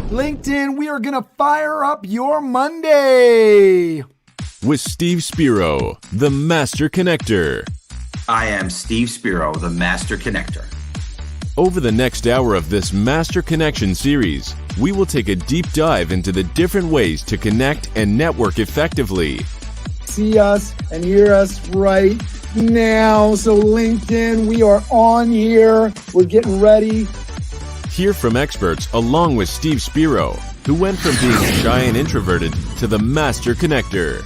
LinkedIn, we are going to fire up your Monday. With Steve Spiro, the Master Connector. I am Steve Spiro, the Master Connector. Over the next hour of this Master Connection series, we will take a deep dive into the different ways to connect and network effectively. See us and hear us right now. So LinkedIn, we are on here. We're getting ready. Hear from experts along with Steve Spiro, who went from being shy and introverted to the Master Connector.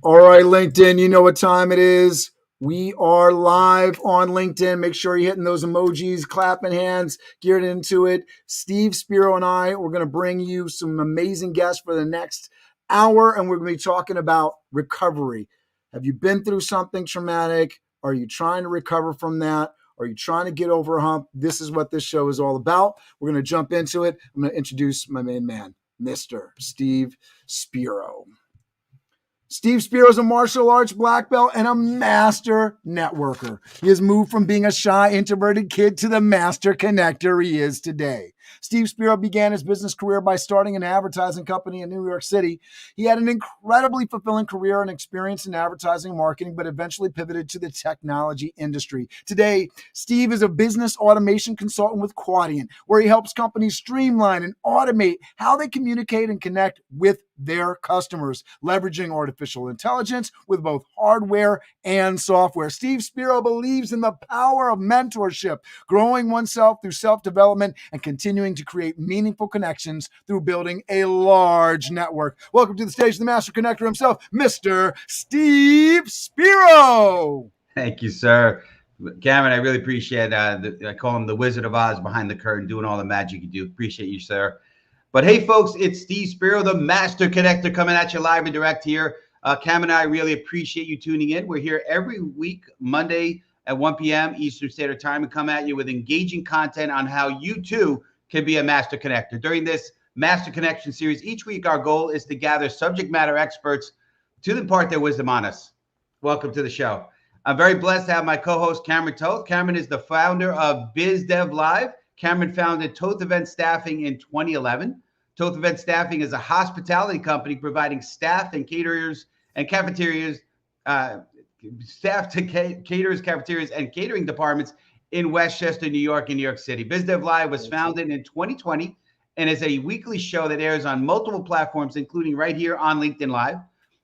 All right, LinkedIn, you know what time it is. We are live on LinkedIn. Make sure you're hitting those emojis, clapping hands, geared into it. Steve Spiro and I, we're going to bring you some amazing guests for the next hour, and we're going to be talking about recovery. Have you been through something traumatic? Are you trying to recover from that? Are you trying to get over a hump? This is what this show is all about. We're going to jump into it. I'm going to introduce my main man, Mr. Steve Spiro. Steve Spiro is a martial arts black belt and a master networker. He has moved from being a shy, introverted kid to the master connector he is today. Steve Spiro began his business career by starting an advertising company in New York City. He had an incredibly fulfilling career and experience in advertising and marketing, but eventually pivoted to the technology industry. Today, Steve is a business automation consultant with Quadient, where he helps companies streamline and automate how they communicate and connect with their customers, leveraging artificial intelligence with both hardware and software. Steve Spiro believes in the power of mentorship, growing oneself through self-development and continuing to create meaningful connections through building a large network. Welcome to the stage, the Master Connector himself, Mr. Steve Spiro. Thank you, sir. Cameron, I really appreciate I call him the Wizard of Oz behind the curtain, doing all the magic you do. Appreciate you, sir. But hey, folks, it's Steve Spiro, the Master Connector, coming at you live and direct here. Cam and I really appreciate you tuning in. We're here every week, Monday at 1 p.m. Eastern Standard Time, and come at you with engaging content on how you, too, can be a Master Connector. During this Master Connection series, each week our goal is to gather subject matter experts to impart their wisdom on us. Welcome to the show. I'm very blessed to have my co-host, Cameron Toth. Cameron is the founder of BizDev Live. Cameron founded Toth Event Staffing in 2011. Toth Event Staffing is a hospitality company providing staff and caterers and cafeterias, staff to caterers, cafeterias, and catering departments in Westchester, New York, and New York City. BizDev Live was founded in 2020 and is a weekly show that airs on multiple platforms, including right here on LinkedIn Live,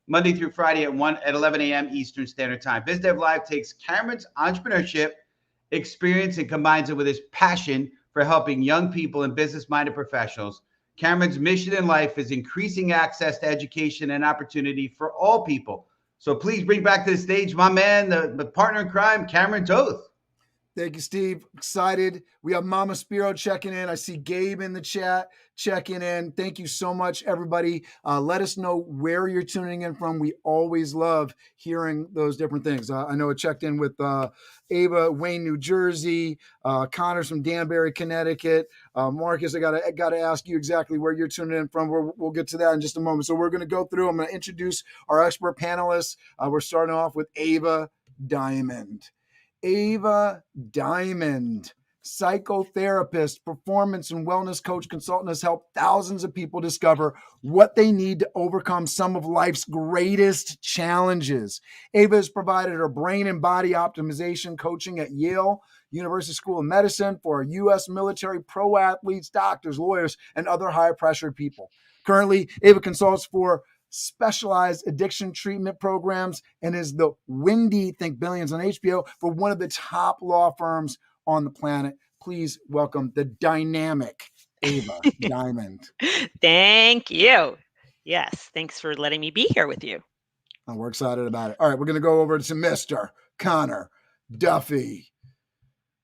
Monday through Friday at 11 a.m. Eastern Standard Time. BizDev Live takes Cameron's entrepreneurship experience and combines it with his passion for helping young people and business-minded professionals. Cameron's mission in life is increasing access to education and opportunity for all people. So please bring back to the stage my man, the partner in crime, Cameron Toth. Thank you, Steve. Excited. We have Mama Spiro checking in. I see Gabe in the chat checking in. Thank you so much, everybody. Let us know where you're tuning in from. We always love hearing those different things. I know I checked in with Ava, Wayne, New Jersey. Connor's from Danbury, Connecticut. Marcus, I gotta ask you exactly where you're tuning in from. We'll get to that in just a moment. So we're going to go through. I'm going to introduce our expert panelists. We're starting off with Ava Diamond. Ava Diamond, psychotherapist, performance and wellness coach, consultant, has helped thousands of people discover what they need to overcome some of life's greatest challenges. Ava has provided her brain and body optimization coaching at Yale University School of Medicine for U.S. military, pro athletes, doctors, lawyers, and other high-pressure people. Currently, Ava consults for specialized addiction treatment programs and is the Wendy Think Billions on HBO for one of the top law firms on the planet. Please welcome the dynamic Ava Diamond. Thank you. Yes, thanks for letting me be here with you. Oh, we're excited about it. All right, we're going to go over to Mr. Connor Duffy.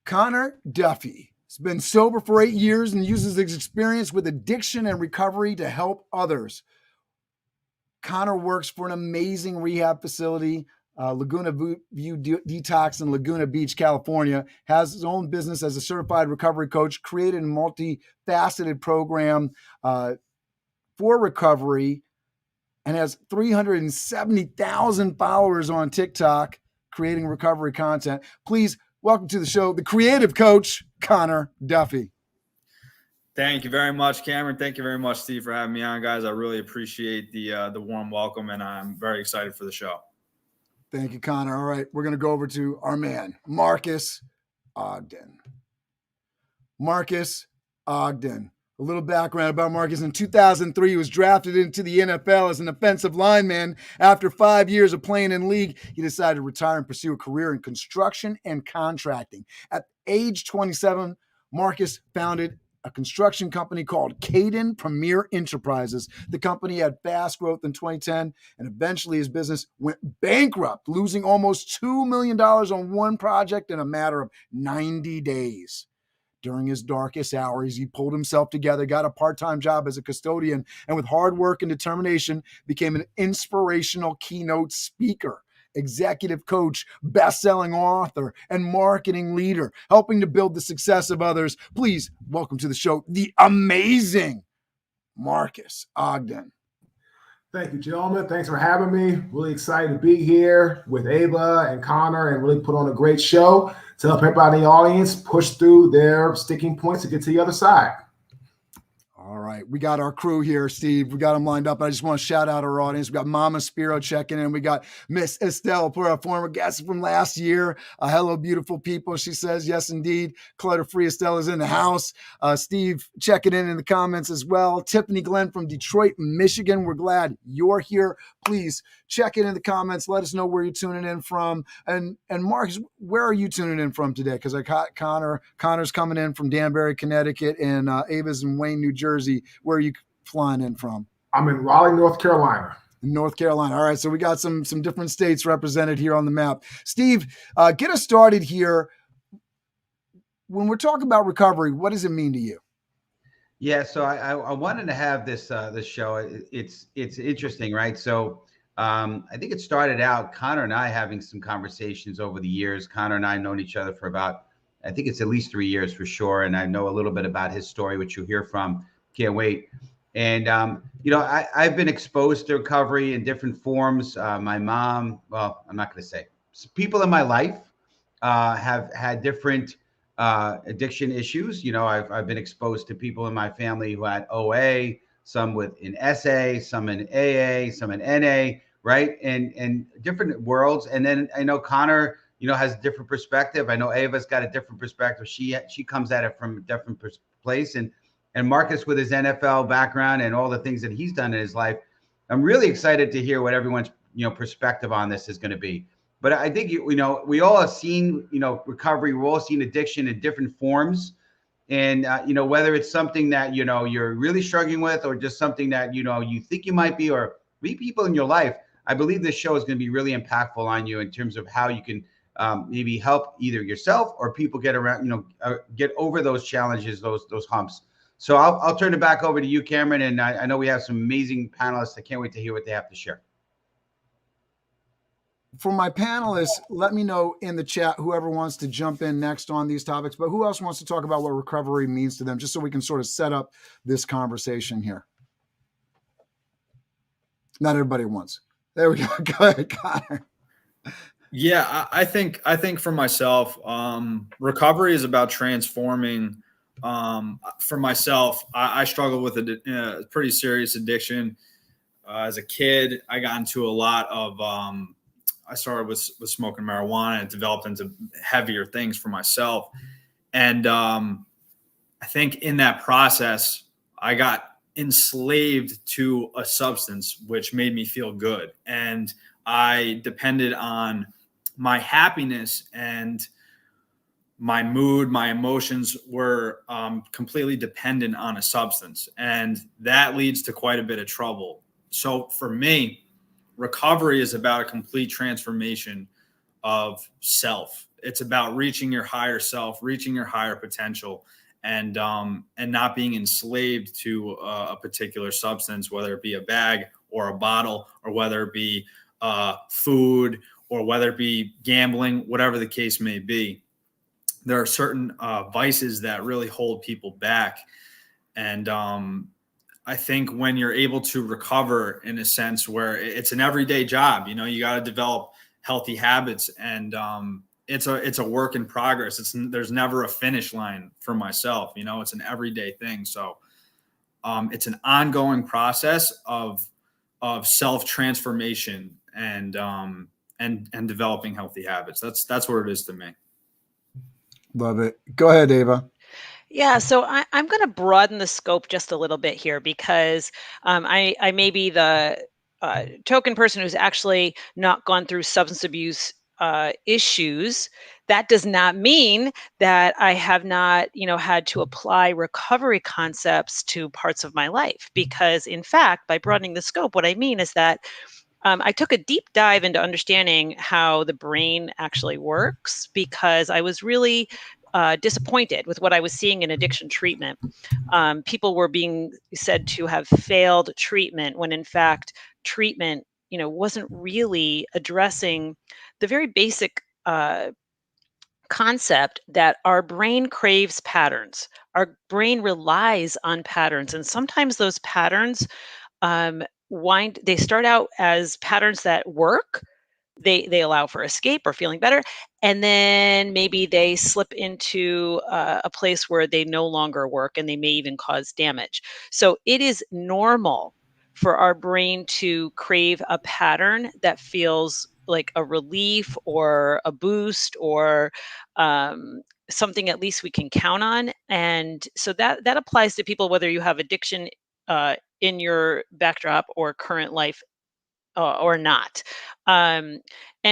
Connor Duffy has been sober for 8 years and uses his experience with addiction and recovery to help others. Connor works for an amazing rehab facility Laguna View Detox in Laguna Beach, California, has his own business as a certified recovery coach, created a multifaceted program for recovery, and has 370,000 followers on TikTok creating recovery content. Please welcome to the show, the creative coach, Connor Duffy. Thank you very much, Cameron. Thank you very much, Steve, for having me on, guys. I really appreciate the warm welcome, and I'm very excited for the show. Thank you, Connor. All right, we're going to go over to our man, Marques Ogden. Marques Ogden. A little background about Marques. In 2003, he was drafted into the NFL as an offensive lineman. After 5 years of playing in league, he decided to retire and pursue a career in construction and contracting. At age 27, Marques founded a construction company called Caden Premier Enterprises. The company had fast growth in 2010, and eventually his business went bankrupt, losing almost $2 million on one project in a matter of 90 days. During his darkest hours, he pulled himself together, got a part-time job as a custodian, and with hard work and determination, became an inspirational keynote speaker, executive coach, best-selling author, and marketing leader, helping to build the success of others. Please welcome to the show, the amazing Marques Ogden. Thank you, gentlemen. Thanks for having me. Really excited to be here with Ava and Connor and really put on a great show to help everybody in the audience push through their sticking points to get to the other side. All right, we got our crew here, Steve. We got them lined up. I just want to shout out our audience. We got Mama Spiro checking in. We got Miss Estelle, our former guest from last year. Hello, beautiful people. She says, yes, indeed. Clutter-free Estelle is in the house. Steve checking in the comments as well. Tiffany Glenn from Detroit, Michigan. We're glad you're here. Please check in the comments. Let us know where you're tuning in from. And Marques, where are you tuning in from today? Because I got Connor's coming in from Danbury, Connecticut, and Ava's in Wayne, New Jersey. Where are you flying in from? I'm in Raleigh, North Carolina. North Carolina. All right, so we got some different states represented here on the map. Steve, get us started here. When we're talking about recovery, what does it mean to you? Yeah, so I wanted to have this show. It's interesting, right? So I think it started out Connor and I having some conversations over the years. Connor and I have known each other for about, I think it's at least 3 years for sure, and I know a little bit about his story, which you'll hear from. Can't wait. And I've been exposed to recovery in different forms. My mom, well, I'm not going to say. People in my life have had different addiction issues. I've been exposed to people in my family who had OA, some with in SA, some in AA, some in NA, right? And different worlds. And then I know Connor, has a different perspective. I know Ava's got a different perspective. She comes at it from a different place. And Marques, with his NFL background and all the things that he's done in his life, I'm really excited to hear what everyone's perspective on this is going to be. But I think we all have seen recovery. We've all seen addiction in different forms, and whether it's something that you're really struggling with, or just something that you think you might be, or meet people in your life. I believe this show is going to be really impactful on you in terms of how you can maybe help either yourself or people get around, get over those challenges, those humps. So I'll turn it back over to you, Cameron. And I know we have some amazing panelists. I can't wait to hear what they have to share. For my panelists, let me know in the chat whoever wants to jump in next on these topics, but who else wants to talk about what recovery means to them, just so we can sort of set up this conversation here. Not everybody wants. There we go. Go ahead, Connor. Yeah, I think for myself, recovery is about transforming. For myself, I struggled with a pretty serious addiction. As a kid, I got into a lot of, I started with smoking marijuana, and it developed into heavier things for myself. And I think in that process, I got enslaved to a substance, which made me feel good. And I depended on my happiness, and my mood, my emotions were completely dependent on a substance. And that leads to quite a bit of trouble. So for me, recovery is about a complete transformation of self. It's about reaching your higher self, reaching your higher potential, and not being enslaved to a particular substance, whether it be a bag or a bottle, or whether it be food or whether it be gambling, whatever the case may be. There are certain vices that really hold people back. And I think when you're able to recover in a sense where it's an everyday job, you know, you got to develop healthy habits, and it's a work in progress. There's never a finish line for myself. You know, it's an everyday thing. So it's an ongoing process of self-transformation and developing healthy habits. That's what it is to me. Love it. Go ahead, Ava. Yeah, so I'm going to broaden the scope just a little bit here, because I may be the token person who's actually not gone through substance abuse issues. That does not mean that I have not, had to apply recovery concepts to parts of my life. Because in fact, by broadening the scope, what I mean is that I took a deep dive into understanding how the brain actually works, because I was really disappointed with what I was seeing in addiction treatment. People were being said to have failed treatment when in fact treatment, wasn't really addressing the very basic concept that our brain craves patterns. Our brain relies on patterns, and sometimes those patterns they start out as patterns that work. They allow for escape or feeling better, and then maybe they slip into a place where they no longer work, and they may even cause damage. So it is normal for our brain to crave a pattern that feels like a relief or a boost, or something at least we can count on. And so that applies to people, whether you have addiction in your backdrop or current life or not. And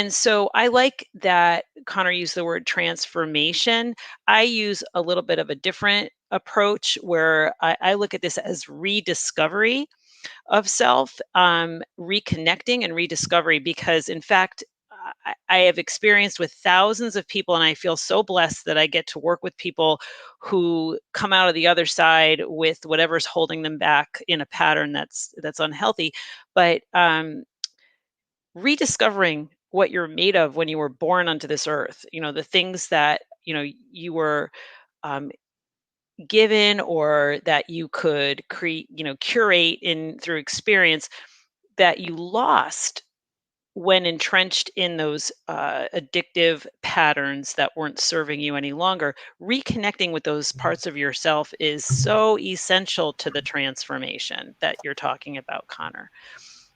so I like that Connor used the word transformation. I use a little bit of a different approach, where I look at this as rediscovery of self, reconnecting and rediscovery, because in fact, I have experienced with thousands of people, and I feel so blessed that I get to work with people who come out of the other side with whatever's holding them back in a pattern that's unhealthy. But rediscovering what you're made of when you were born onto this earth, the things that you were given, or that you could curate in through experience, that you lost when entrenched in those addictive patterns that weren't serving you any longer. Reconnecting with those parts of yourself is so essential to the transformation that you're talking about, Connor.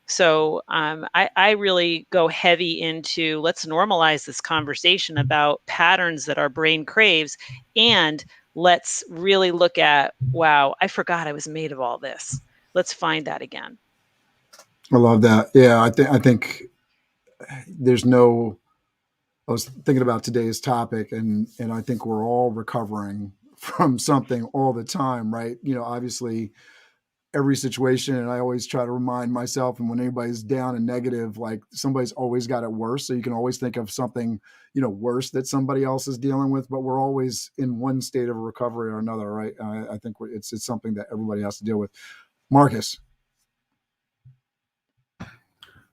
So I really go heavy into, let's normalize this conversation about patterns that our brain craves, and let's really look at, wow, I forgot I was made of all this. Let's find that again. I love that. Yeah, I think there's no. I was thinking about today's topic, and I think we're all recovering from something all the time, right? Obviously, every situation, and I always try to remind myself, and when anybody's down and negative, like, somebody's always got it worse. So you can always think of something, worse that somebody else is dealing with, but we're always in one state of recovery or another, right? I think it's something that everybody has to deal with. Marcus.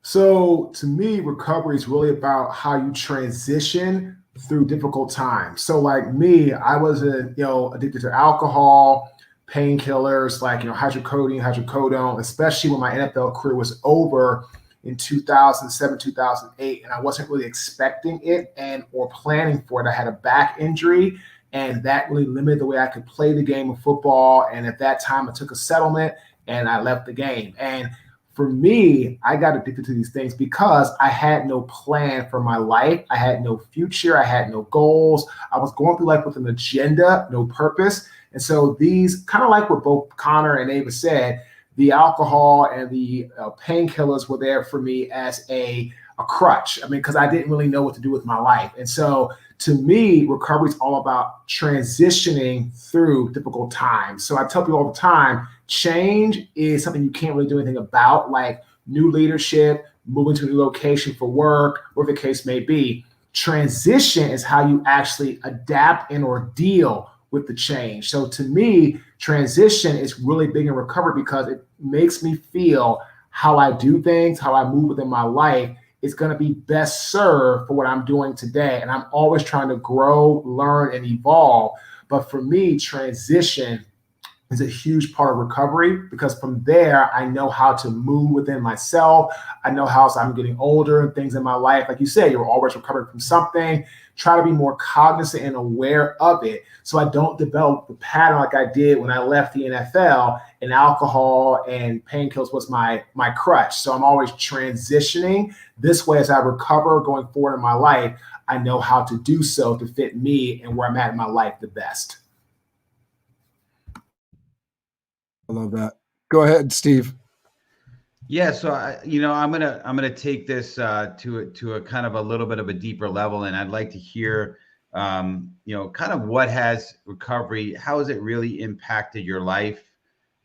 So to me, recovery is really about how you transition through difficult times. So like me, I was addicted to alcohol, painkillers like hydrocodone, hydrocodone, especially when my NFL career was over in 2007, 2008, and I wasn't really expecting it or planning for it. I had a back injury, and that really limited the way I could play the game of football. And at that time, I took a settlement and I left the game. And for me, I got addicted to these things because I had no plan for my life. I had no future. I had no goals. I was going through life with an agenda, no purpose. And so these, kind of like what both Connor and Ava said, the alcohol and the painkillers were there for me as a crutch. I mean, because I didn't really know what to do with my life. And so to me, recovery is all about transitioning through difficult times. So I tell people all the time, change is something you can't really do anything about, like new leadership, moving to a new location for work, whatever the case may be. Transition is how you actually adapt and or deal with the change. So to me, transition is really big in recovery because it makes me feel how I do things, how I move within my life is going to be best served for what I'm doing today. And I'm always trying to grow, learn, and evolve. But for me, transition is a huge part of recovery, because from there, I know how to move within myself. I know how, as I'm getting older and things in my life, like you said, you're always recovering from something. Try to be more cognizant and aware of it, so I don't develop the pattern like I did when I left the NFL, and alcohol and painkillers was my crutch. So I'm always transitioning. This way, as I recover going forward in my life, I know how to do so to fit me and where I'm at in my life the best. I love that. Go ahead, Steve. Yeah, so I'm gonna take this to a kind of a little bit of a deeper level, and I'd like to hear, kind of what has recovery, how has it really impacted your life,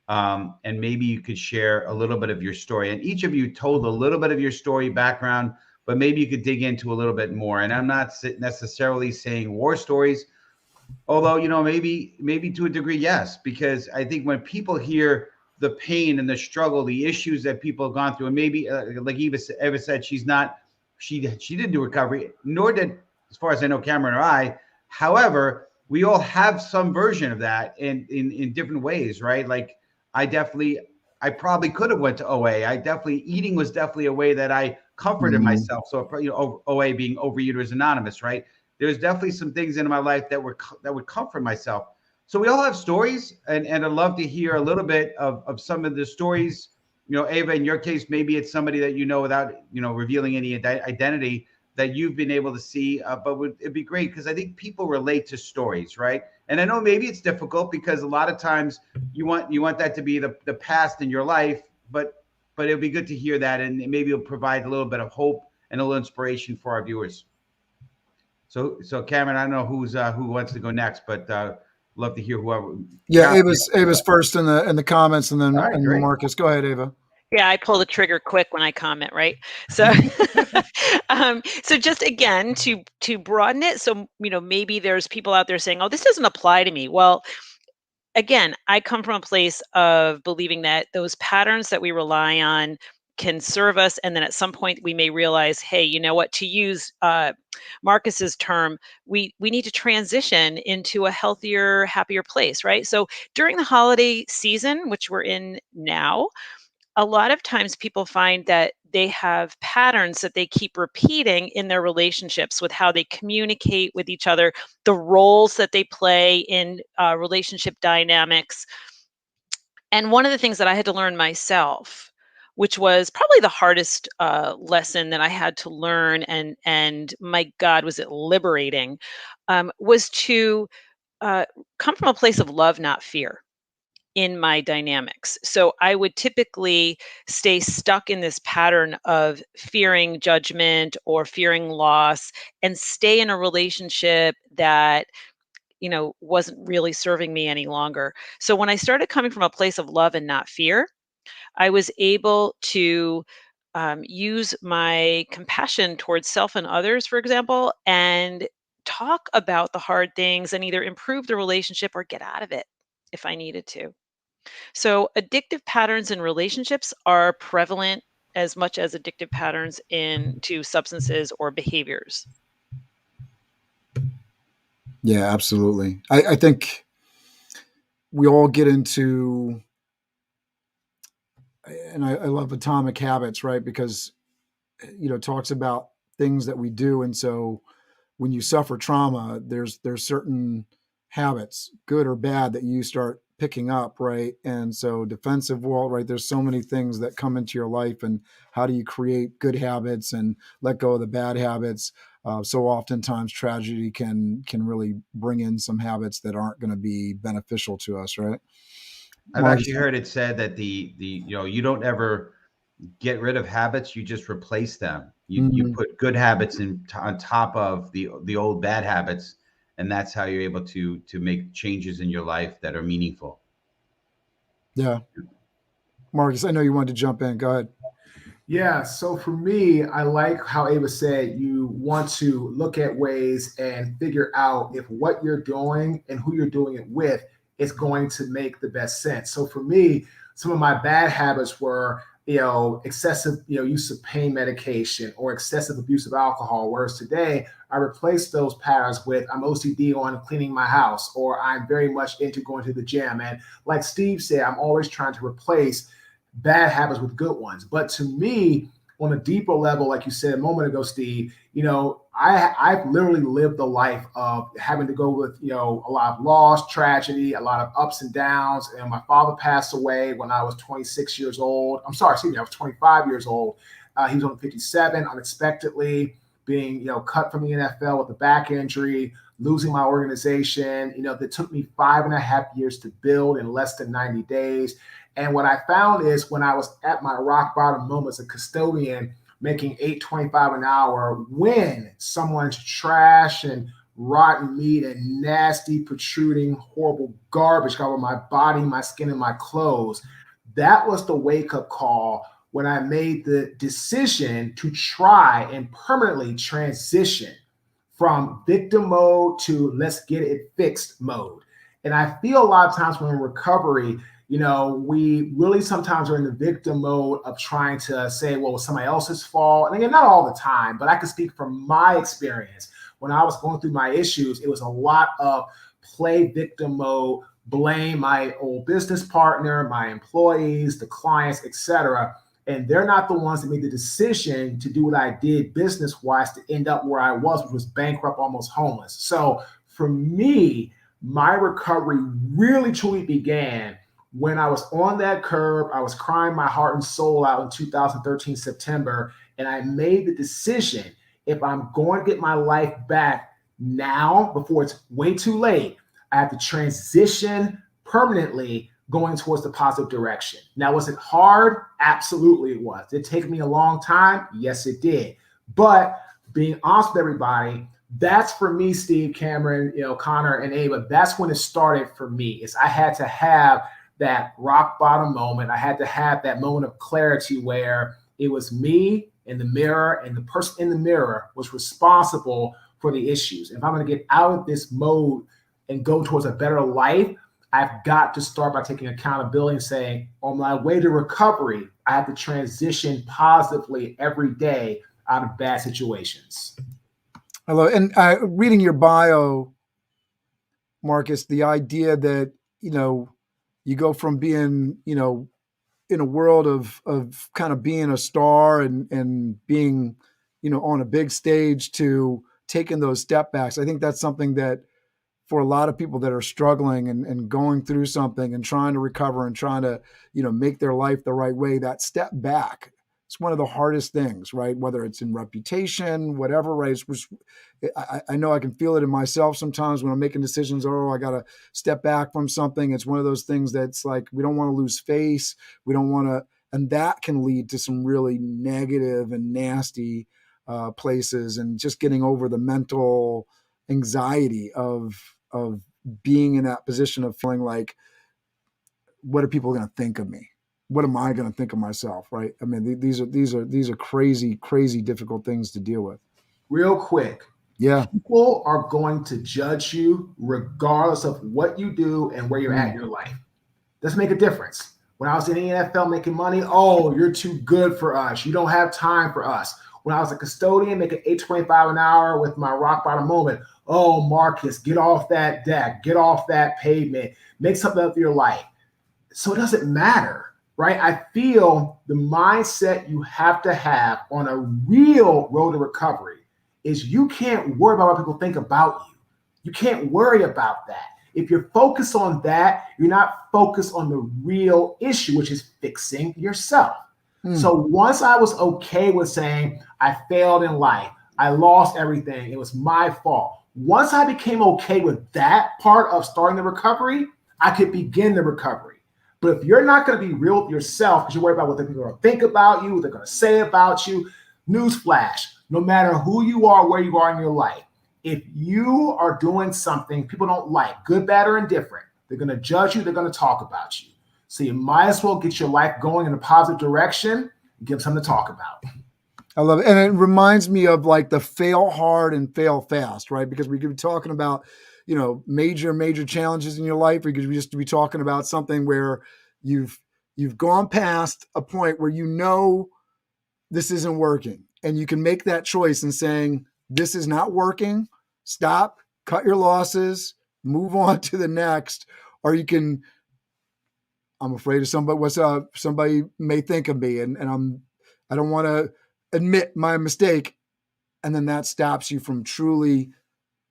and maybe you could share a little bit of your story. And each of you told a little bit of your story background, but maybe you could dig into a little bit more. And I'm not necessarily saying war stories, although maybe to a degree, yes, because I think when people hear the pain and the struggle, the issues that people have gone through, and maybe like Eva said, she didn't do recovery, nor did, as far as I know, Cameron or I. However, we all have some version of that in different ways, right? Like I probably could have went to OA. Eating was definitely a way that I comforted myself. So OA being Overeaters Anonymous, right? There's definitely some things in my life that would comfort myself. So we all have stories, and I'd love to hear a little bit of some of the stories. Ava, in your case, maybe it's somebody that without revealing any identity that you've been able to see. But it'd be great, because I think people relate to stories, right? And I know maybe it's difficult because a lot of times you want that to be the past in your life, but it'll be good to hear that, and maybe it'll provide a little bit of hope and a little inspiration for our viewers. So Cameron, I don't know who wants to go next, but love to hear whoever. Yeah, Ava's first in the comments, and then Right, Marcus. Go ahead, Ava. Yeah, I pull the trigger quick when I comment, right? So, so just again to broaden it, so maybe there's people out there saying, "Oh, this doesn't apply to me." Well, again, I come from a place of believing that those patterns that we rely on can serve us, and then at some point we may realize, hey, you know what? To use Marcus's term, we need to transition into a healthier, happier place, right? So during the holiday season, which we're in now, a lot of times people find that they have patterns that they keep repeating in their relationships, with how they communicate with each other, the roles that they play in relationship dynamics. And one of the things that I had to learn myself, which was probably the hardest lesson that I had to learn, and my God, was it liberating, was to come from a place of love, not fear, in my dynamics. So I would typically stay stuck in this pattern of fearing judgment or fearing loss, and stay in a relationship that wasn't really serving me any longer. So when I started coming from a place of love and not fear, I was able to use my compassion towards self and others, for example, and talk about the hard things and either improve the relationship or get out of it if I needed to. So addictive patterns in relationships are prevalent as much as addictive patterns into substances or behaviors. Yeah, absolutely. I think we all get into, and I love Atomic Habits, right? Because, it talks about things that we do. And so when you suffer trauma, there's certain habits, good or bad, that you start picking up, right? And so defensive wall, right? There's so many things that come into your life, and how do you create good habits and let go of the bad habits? So oftentimes tragedy can really bring in some habits that aren't going to be beneficial to us, right? I've actually heard it said that you don't ever get rid of habits, you just replace them. You put good habits on top of the old bad habits, and that's how you're able to make changes in your life that are meaningful. Yeah. Marcus, I know you wanted to jump in. Go ahead. Yeah, so for me, I like how Ava said you want to look at ways and figure out if what you're doing and who you're doing it with is going to make the best sense. So for me, some of my bad habits were excessive, use of pain medication or excessive abuse of alcohol. Whereas today, I replace those patterns with I'm OCD on cleaning my house, or I'm very much into going to the gym. And like Steve said, I'm always trying to replace bad habits with good ones. But to me, on a deeper level, like you said a moment ago, Steve, I've literally lived the life of having to go with, a lot of loss, tragedy, a lot of ups and downs. And my father passed away when I was 26 years old. I was 25 years old. He was only 57, unexpectedly being, cut from the NFL with a back injury, losing my organization. That took me 5.5 years to build in less than 90 days. And what I found is when I was at my rock bottom moment as a custodian, making $8.25 an hour, when someone's trash and rotten meat and nasty, protruding, horrible garbage got on my body, my skin, and my clothes, that was the wake-up call when I made the decision to try and permanently transition from victim mode to let's get it fixed mode. And I feel a lot of times when in recovery, we really sometimes are in the victim mode of trying to say, well, it was somebody else's fault. And again, not all the time, but I can speak from my experience. When I was going through my issues, it was a lot of play victim mode, blame my old business partner, my employees, the clients, etc. And they're not the ones that made the decision to do what I did business-wise to end up where I was, which was bankrupt, almost homeless. So for me, my recovery really truly began when I was on that curb. I was crying my heart and soul out in 2013 September, and I made the decision, if I'm going to get my life back now before it's way too late, I have to transition permanently going towards the positive direction. Now, was it hard? Absolutely it was. Did it take me a long time? Yes, it did. But being honest with everybody, that's for me, Steve, Cameron, Connor, and Ava, that's when it started for me. Is I had to have that rock bottom moment. I had to have that moment of clarity where it was me in the mirror, and the person in the mirror was responsible for the issues. If I'm going to get out of this mode and go towards a better life, I've got to start by taking accountability and saying, on my way to recovery, I have to transition positively every day out of bad situations. I love it. And reading your bio, Marcus, the idea that, you go from being, in a world of kind of being a star and being, on a big stage to taking those step backs. I think that's something that for a lot of people that are struggling and going through something and trying to recover and trying to, make their life the right way, that step back, it's one of the hardest things, right? Whether it's in reputation, whatever, right? I know I can feel it in myself sometimes when I'm making decisions. Oh, I got to step back from something. It's one of those things that's like, we don't want to lose face. We don't want to, and that can lead to some really negative and nasty places, and just getting over the mental anxiety of being in that position of feeling like, what are people going to think of me? What am I going to think of myself? Right. I mean, these are crazy, crazy, difficult things to deal with. Real quick. Yeah. People are going to judge you regardless of what you do and where you're at in your life. Doesn't make a difference. When I was in the NFL making money, oh, you're too good for us. You don't have time for us. When I was a custodian making $8.25 an hour with my rock bottom moment, oh, Marcus, get off that deck, get off that pavement, make something of your life. So it doesn't matter, right? I feel the mindset you have to have on a real road to recovery is you can't worry about what people think about you. You can't worry about that. If you're focused on that, you're not focused on the real issue, which is fixing yourself. So once I was okay with saying I failed in life, I lost everything, it was my fault. Once I became okay with that part of starting the recovery, I could begin the recovery. But if you're not going to be real with yourself because you're worried about what people are going to think about you, what they're going to say about you, newsflash, no matter who you are, where you are in your life, if you are doing something people don't like, good, bad, or indifferent, they're going to judge you, they're going to talk about you. So you might as well get your life going in a positive direction and give them something to talk about. I love it. And it reminds me of like the fail hard and fail fast, right? Because we could be talking about, major challenges in your life, or you could just be talking about something where you've You've gone past a point where you know this isn't working, and you can make that choice in saying, this is not working. Stop, cut your losses, move on to the next. Or you can, I'm afraid of somebody, somebody may think of me, and I don't want to admit my mistake. And then that stops you from truly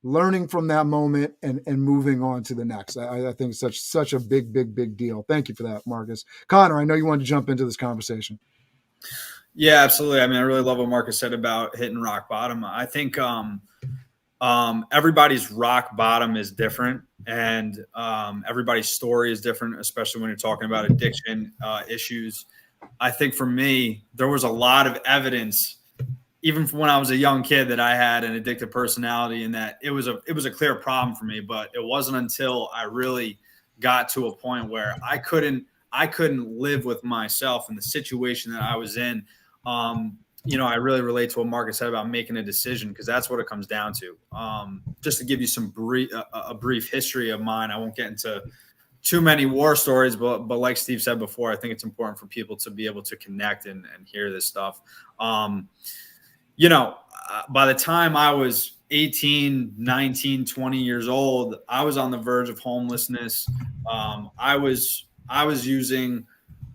learning from that moment and moving on to the next. I think it's such a big deal. Thank you for that, Marques. Connor, I know you wanted to jump into this conversation. Yeah, absolutely. I mean, I really love what Marques said about hitting rock bottom. I think everybody's rock bottom is different, and everybody's story is different, especially when you're talking about addiction issues. I think for me, there was a lot of evidence, even from when I was a young kid, that I had an addictive personality, and that it was a clear problem for me. But it wasn't until I really got to a point where I couldn't live with myself in the situation that I was in. I really relate to what Marques said about making a decision, because that's what it comes down to. Just to give you a brief history of mine, I won't get into too many war stories, but like Steve said before, I think it's important for people to be able to connect and hear this stuff. By the time I was 18, 19, 20 years old, I was on the verge of homelessness. I was using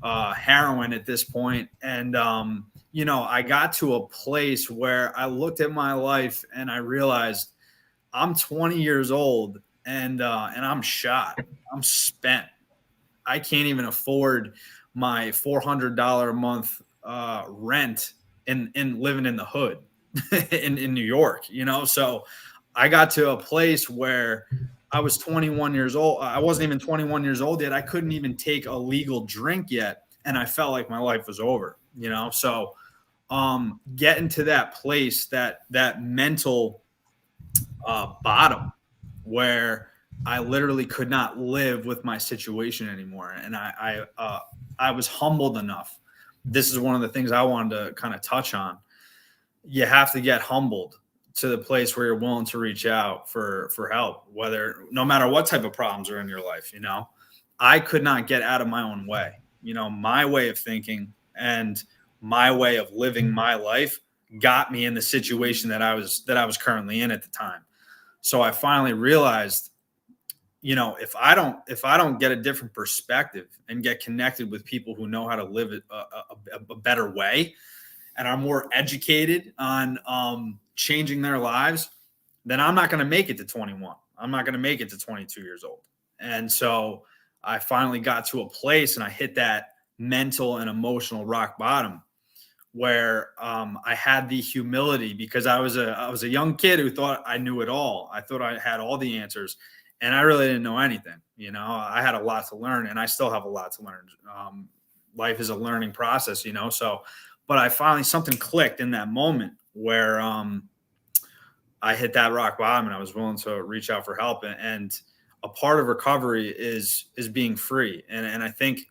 heroin at this point. And, I got to a place where I looked at my life and I realized I'm 20 years old and I'm shot. I'm spent. I can't even afford my $400 a month rent in living in the hood in New York, So I got to a place where I was 21 years old. I wasn't even 21 years old yet. I couldn't even take a legal drink yet. And I felt like my life was over, So getting to that place, that mental bottom where I literally could not live with my situation anymore. And I was humbled enough. This is one of the things I wanted to kind of touch on. You have to get humbled to the place where you're willing to reach out for help, no matter what type of problems are in your life. I could not get out of my own way. My way of thinking and my way of living my life got me in the situation that I was currently in at the time. So I finally realized, if I don't get a different perspective and get connected with people who know how to live a better way and are more educated on changing their lives, then I'm not going to make it to 21. I'm not going to make it to 22 years old. And so I finally got to a place and I hit that mental and emotional rock bottom where I had the humility, because I was a young kid who thought I knew it all. I thought I had all the answers, and I really didn't know anything. I had a lot to learn, and I still have a lot to learn. Life is a learning process, so, but I finally, something clicked in that moment where I hit that rock bottom and I was willing to reach out for help. And a part of recovery is being free. And I think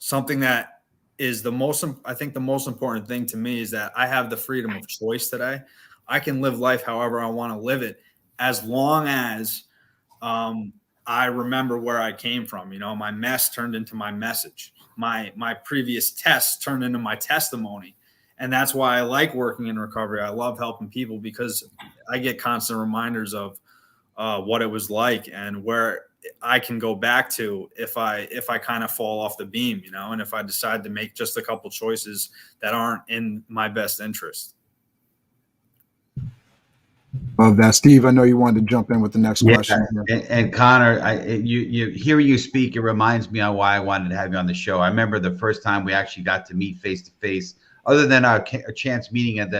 something that is the most important thing to me is that I have the freedom of choice today. I can live life however I want to live it, as long as I remember where I came from. My mess turned into my message. My previous tests turned into my testimony. And that's why I like working in recovery. I love helping people, because I get constant reminders of what it was like and where I can go back to if I kind of fall off the beam, and if I decide to make just a couple choices that aren't in my best interest. Love that. Steve, I know you wanted to jump in with the next question. And Connor, you hear you speak, it reminds me on why I wanted to have you on the show. I remember the first time we actually got to meet face to face, other than a chance meeting in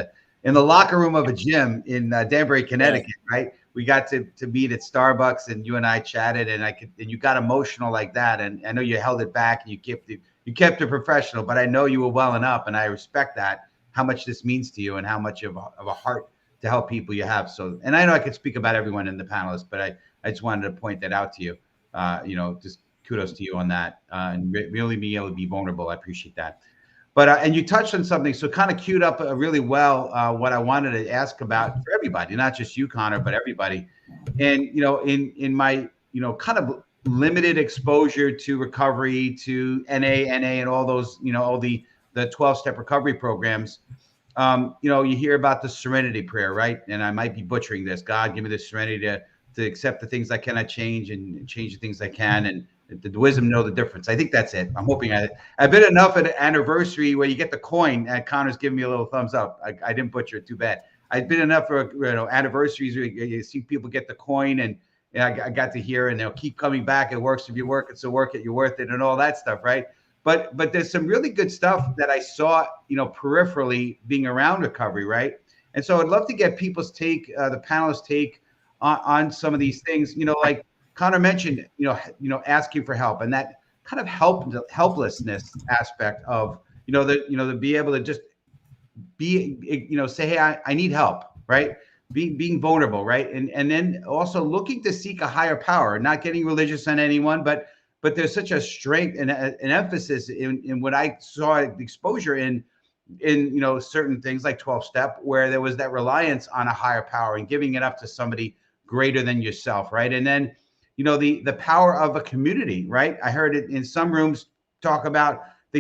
the locker room of a gym in Danbury, Connecticut, right? We got to meet at Starbucks, and you and I chatted, and you got emotional like that. And I know you held it back and you kept it professional, but I know you were welling up, and I respect that, how much this means to you and how much of a heart to help people you have. So, and I know I could speak about everyone in the panelists, but I just wanted to point that out to you. Just kudos to you on that, and really being able to be vulnerable. I appreciate that. But and you touched on something, so kind of queued up really well what I wanted to ask about for everybody, not just you, Connor, but everybody. And in my kind of limited exposure to recovery, to NA, and all those, all the 12-step recovery programs, you hear about the Serenity Prayer, right? And I might be butchering this. God, give me the serenity to accept the things I cannot change and change the things I can, and the wisdom know the difference. I think that's it. I'm hoping I've been enough at an anniversary where you get the coin. And Connor's giving me a little thumbs up. I didn't butcher it, too bad. I've been enough for anniversaries where you see people get the coin, and I got to hear, and they'll keep coming back. It works if you work it, so work it, you're worth it, and all that stuff, right? But there's some really good stuff that I saw, peripherally being around recovery, right? And so I'd love to get people's take, the panelists' take on some of these things. Like Connor mentioned, asking for help, and that kind of helplessness aspect of, to be able to just be, say, hey, I need help, right? Being vulnerable, right? And then also looking to seek a higher power, not getting religious on anyone, but there's such a strength and an emphasis in what I saw exposure in certain things like 12-step, where there was that reliance on a higher power and giving it up to somebody greater than yourself, right? And then, the power of a community, right? I heard it in some rooms they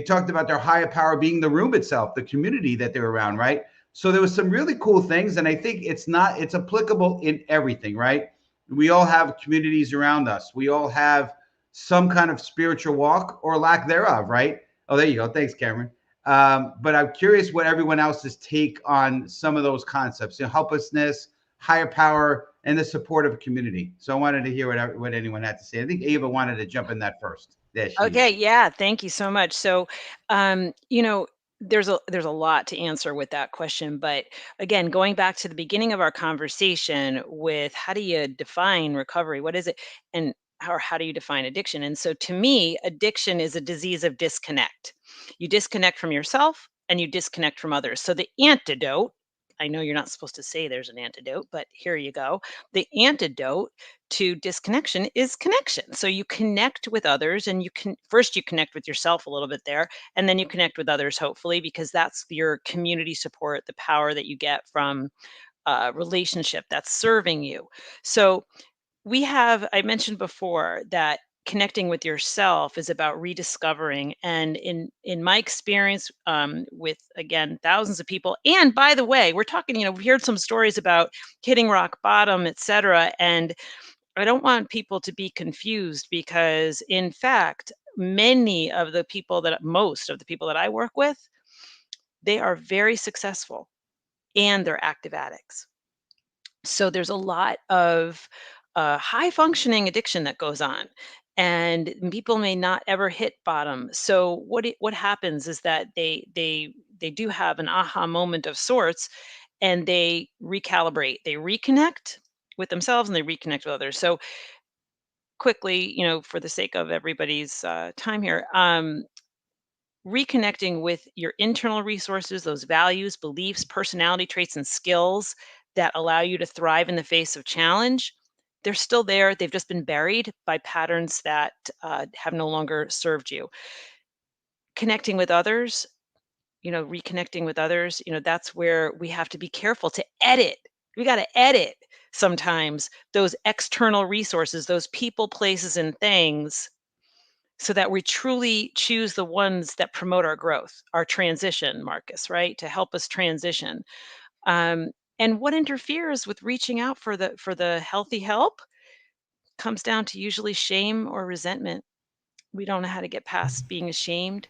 talked about their higher power being the room itself, the community that they're around, right? So there was some really cool things, and I think it's applicable in everything, right? We all have communities around us. We all have some kind of spiritual walk or lack thereof, right? Oh, there you go. Thanks, Cameron. But I'm curious what everyone else's take on some of those concepts, helplessness, higher power, and the support of a community. So I wanted to hear what anyone had to say. I think Ava wanted to jump in that first. There she Okay, is. yeah, thank you so much. So, there's a lot to answer with that question, but again, going back to the beginning of our conversation with how do you define recovery? What is it? And how do you define addiction? And so to me, addiction is a disease of disconnect. You disconnect from yourself and you disconnect from others. So the antidote, I know you're not supposed to say there's an antidote, but here you go. The antidote to disconnection is connection. So you connect with others, and you connect with yourself a little bit there, and then you connect with others, hopefully, because that's your community support, the power that you get from a relationship that's serving you. So I mentioned before that connecting with yourself is about rediscovering, and in my experience, with, again, thousands of people, and by the way, we're talking, we've heard some stories about hitting rock bottom, etc., and I don't want people to be confused, because in fact, most of the people that I work with, they are very successful and they're active addicts. So there's a lot of high functioning addiction that goes on, and people may not ever hit bottom. So what happens is that they do have an aha moment of sorts, and they recalibrate, they reconnect with themselves, and they reconnect with others. So quickly, for the sake of everybody's time here, reconnecting with your internal resources, those values, beliefs, personality traits, and skills that allow you to thrive in the face of challenge. They're still there. They've just been buried by patterns that have no longer served you. Connecting with others, reconnecting with others, that's where we have to be careful to edit. We got to edit sometimes those external resources, those people, places, and things, so that we truly choose the ones that promote our growth, our transition, Marcus, right? To help us transition. Um, and what interferes with reaching out for the healthy help comes down to usually shame or resentment. We don't know how to get past being ashamed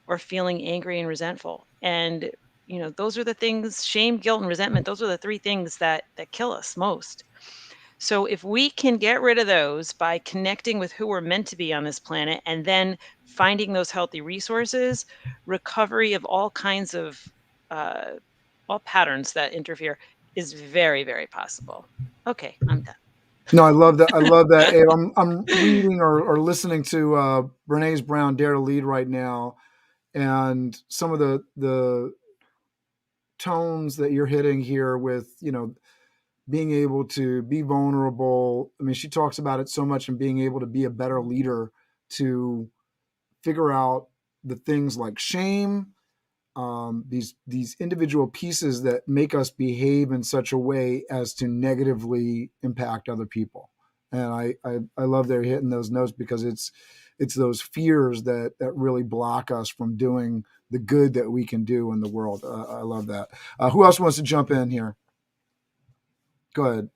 or feeling angry and resentful. And those are the things: shame, guilt, and resentment. Those are the three things that kill us most. So if we can get rid of those by connecting with who we're meant to be on this planet, and then finding those healthy resources, recovery of all kinds of uh, all patterns that interfere is very, very possible. Okay, I'm done. No, I love that. I love that. Abe. I'm reading or listening to Brené's Brown Dare to Lead right now, and some of the tones that you're hitting here with, being able to be vulnerable. I mean, she talks about it so much, and being able to be a better leader, to figure out the things like shame, these individual pieces that make us behave in such a way as to negatively impact other people. And I love that you're hitting those notes, because it's those fears that really block us from doing the good that we can do in the world. I love that. Who else wants to jump in here? Go ahead.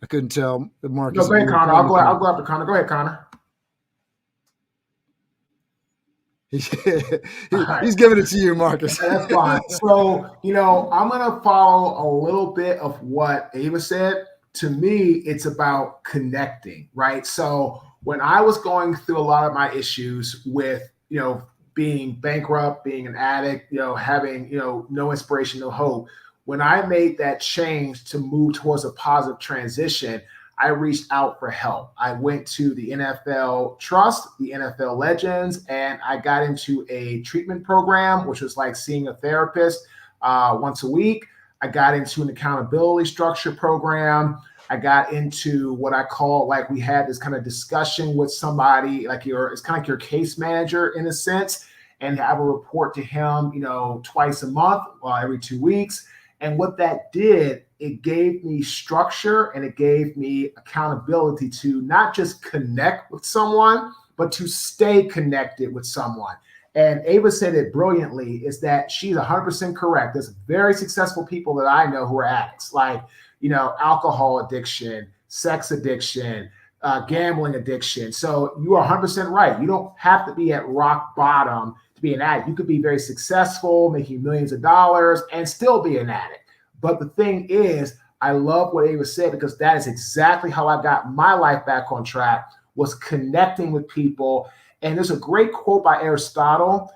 I couldn't tell. Marcus. No, go ahead, Connor. I'll go after Connor. Go ahead, Connor. He's giving it to you, Marcus. That's fine. So, I'm going to follow a little bit of what Ava said. To me, it's about connecting, right? So when I was going through a lot of my issues with, being bankrupt, being an addict, having, no inspiration, no hope, when I made that change to move towards a positive transition, I reached out for help. I went to the NFL Trust, the NFL Legends, and I got into a treatment program, which was like seeing a therapist once a week. I got into an accountability structure program. I got into what I call, like, we had this kind of discussion with somebody, like it's kind of like your case manager in a sense, and I would report to him, twice a month, every 2 weeks. And what that did, it gave me structure and it gave me accountability to not just connect with someone, but to stay connected with someone. And Ava said it brilliantly, is that she's 100% correct. There's very successful people that I know who are addicts, like, alcohol addiction, sex addiction, gambling addiction. So you are 100% right. You don't have to be at rock bottom to be an addict. You could be very successful, making millions of dollars, and still be an addict. But the thing is, I love what Ava said, because that is exactly how I got my life back on track, was connecting with people. And there's a great quote by Aristotle,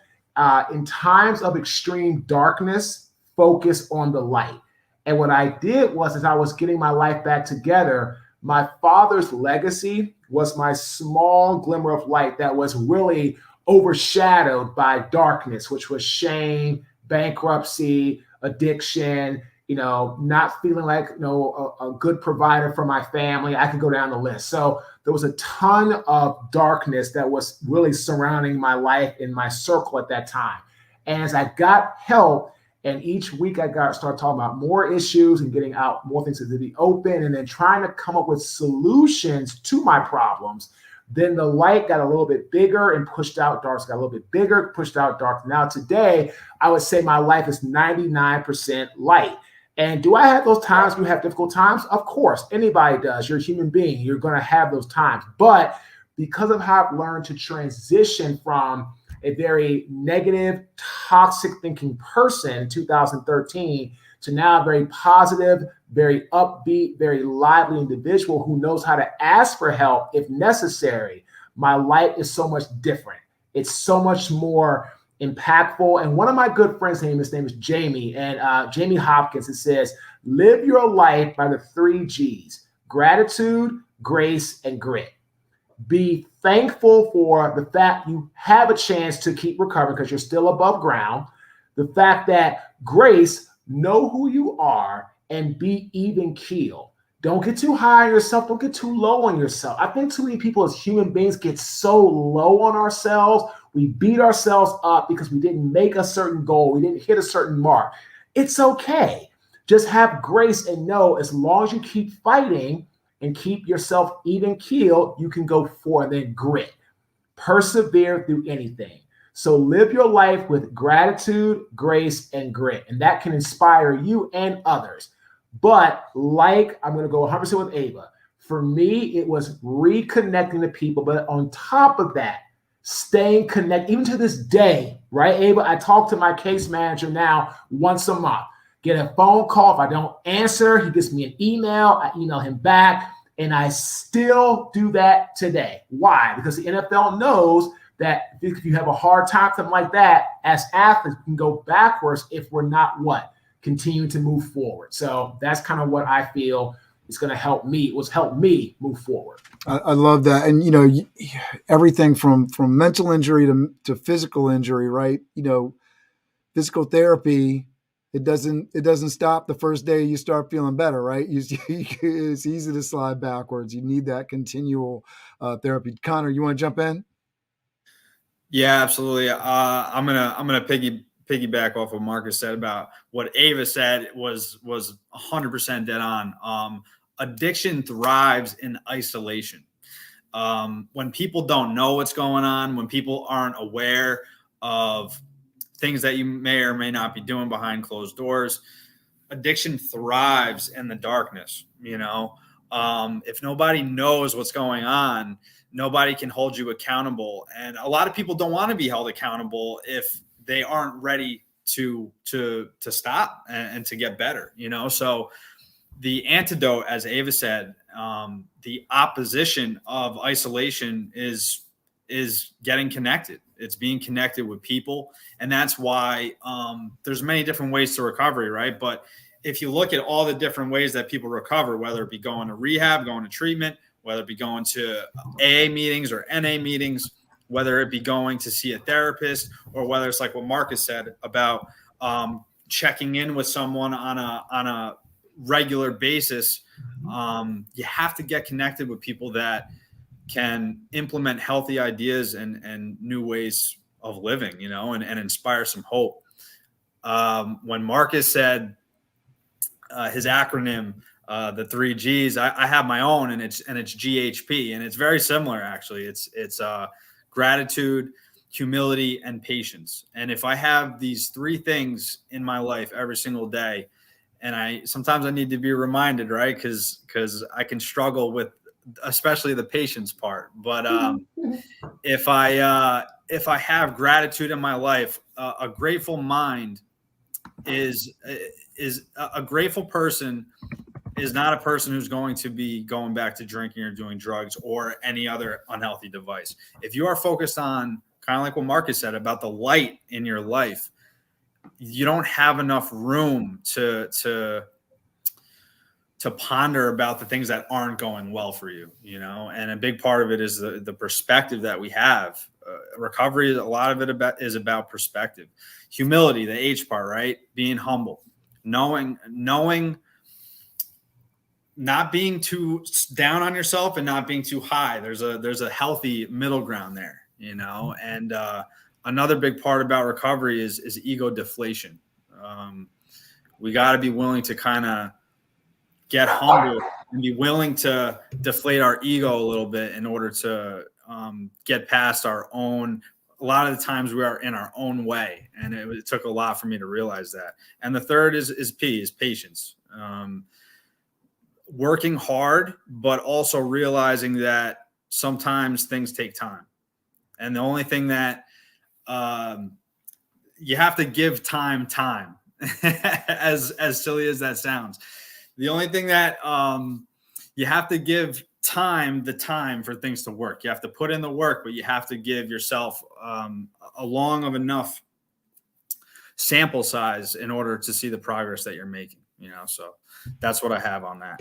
in times of extreme darkness, focus on the light. And what I did was, as I was getting my life back together, my father's legacy was my small glimmer of light that was really overshadowed by darkness, which was shame, bankruptcy, addiction, not feeling like, a good provider for my family. I could go down the list. So there was a ton of darkness that was really surrounding my life in my circle at that time. And as I got help, and each week I started talking about more issues and getting out more things to the open, and then trying to come up with solutions to my problems, then the light got a little bit bigger and pushed out dark. Got a little bit bigger, pushed out dark. Now today, I would say my life is 99% light. And do I have those times when you have difficult times? Of course, anybody does. You're a human being. You're going to have those times. But because of how I've learned to transition from a very negative, toxic thinking person in 2013 to now a very positive, very upbeat, very lively individual who knows how to ask for help if necessary, my life is so much different. It's so much more impactful. And one of my good friends, his name is Jamie, and Jamie Hopkins, it says, live your life by the 3 G's: gratitude, grace, and grit. Be thankful for the fact you have a chance to keep recovering because you're still above ground. The fact that grace, know who you are and be even keel. Don't get too high on yourself. Don't get too low on yourself. I think too many people as human beings get so low on ourselves. We beat ourselves up because we didn't make a certain goal. We didn't hit a certain mark. It's okay. Just have grace and know, as long as you keep fighting and keep yourself even keel, you can go forward. And then grit. Persevere through anything. So live your life with gratitude, grace, and grit. And that can inspire you and others. But I'm going to go 100% with Ava. For me, it was reconnecting to people. But on top of that, staying connected, even to this day, right, Ava? I talk to my case manager now once a month. Get a phone call. If I don't answer, he gives me an email. I email him back. And I still do that today. Why? Because the NFL knows that if you have a hard time, something like that, as athletes, we can go backwards if we're not continuing to move forward. So that's kind of what I feel is going to help me. It was help me move forward. I love that. And, everything from mental injury to physical injury, right? Physical therapy, it doesn't stop the first day you start feeling better, right? It's easy to slide backwards. You need that continual therapy. Connor, you want to jump in? Yeah, absolutely. I'm gonna piggyback off what Marcus said about what Ava said was 100% dead on. Addiction thrives in isolation. When people don't know what's going on, when people aren't aware of things that you may or may not be doing behind closed doors, addiction thrives in the darkness. If nobody knows what's going on, nobody can hold you accountable. And a lot of people don't want to be held accountable if they aren't ready to stop and to get better, So the antidote, as Ava said, the opposition of isolation is getting connected. It's being connected with people. And that's why there's many different ways to recovery, right? But if you look at all the different ways that people recover, whether it be going to rehab, going to treatment, whether it be going to AA meetings or NA meetings, whether it be going to see a therapist, or whether it's like what Marcus said about checking in with someone on a regular basis, you have to get connected with people that can implement healthy ideas and new ways of living, and inspire some hope. When Marcus said his acronym, the 3 G's, I have my own, and it's GHP, and it's very similar, actually. It's gratitude, humility, and patience. And if I have these 3 things in my life every single day, and sometimes I need to be reminded, right? Because I can struggle with, especially the patience part. But if I have gratitude in my life, a grateful mind is a grateful person is not a person who's going to be going back to drinking or doing drugs or any other unhealthy device. If you are focused on, kind of like what Marcus said about the light in your life, you don't have enough room to ponder about the things that aren't going well for you, and a big part of it is the perspective that we have. Recovery, a lot of it is about perspective. Humility, the H part, right? Being humble, knowing, not being too down on yourself and not being too high. There's a healthy middle ground there, and another big part about recovery is ego deflation. We got to be willing to kind of get humble and be willing to deflate our ego a little bit in order to get past our own. A lot of the times we are in our own way, and it took a lot for me to realize that. And the third is patience. Working hard, but also realizing that sometimes things take time. And the only thing that you have to give time, as silly as that sounds. The only thing that you have to give the time for things to work. You have to put in the work, but you have to give yourself a long of enough sample size in order to see the progress that you're making. So that's what I have on that.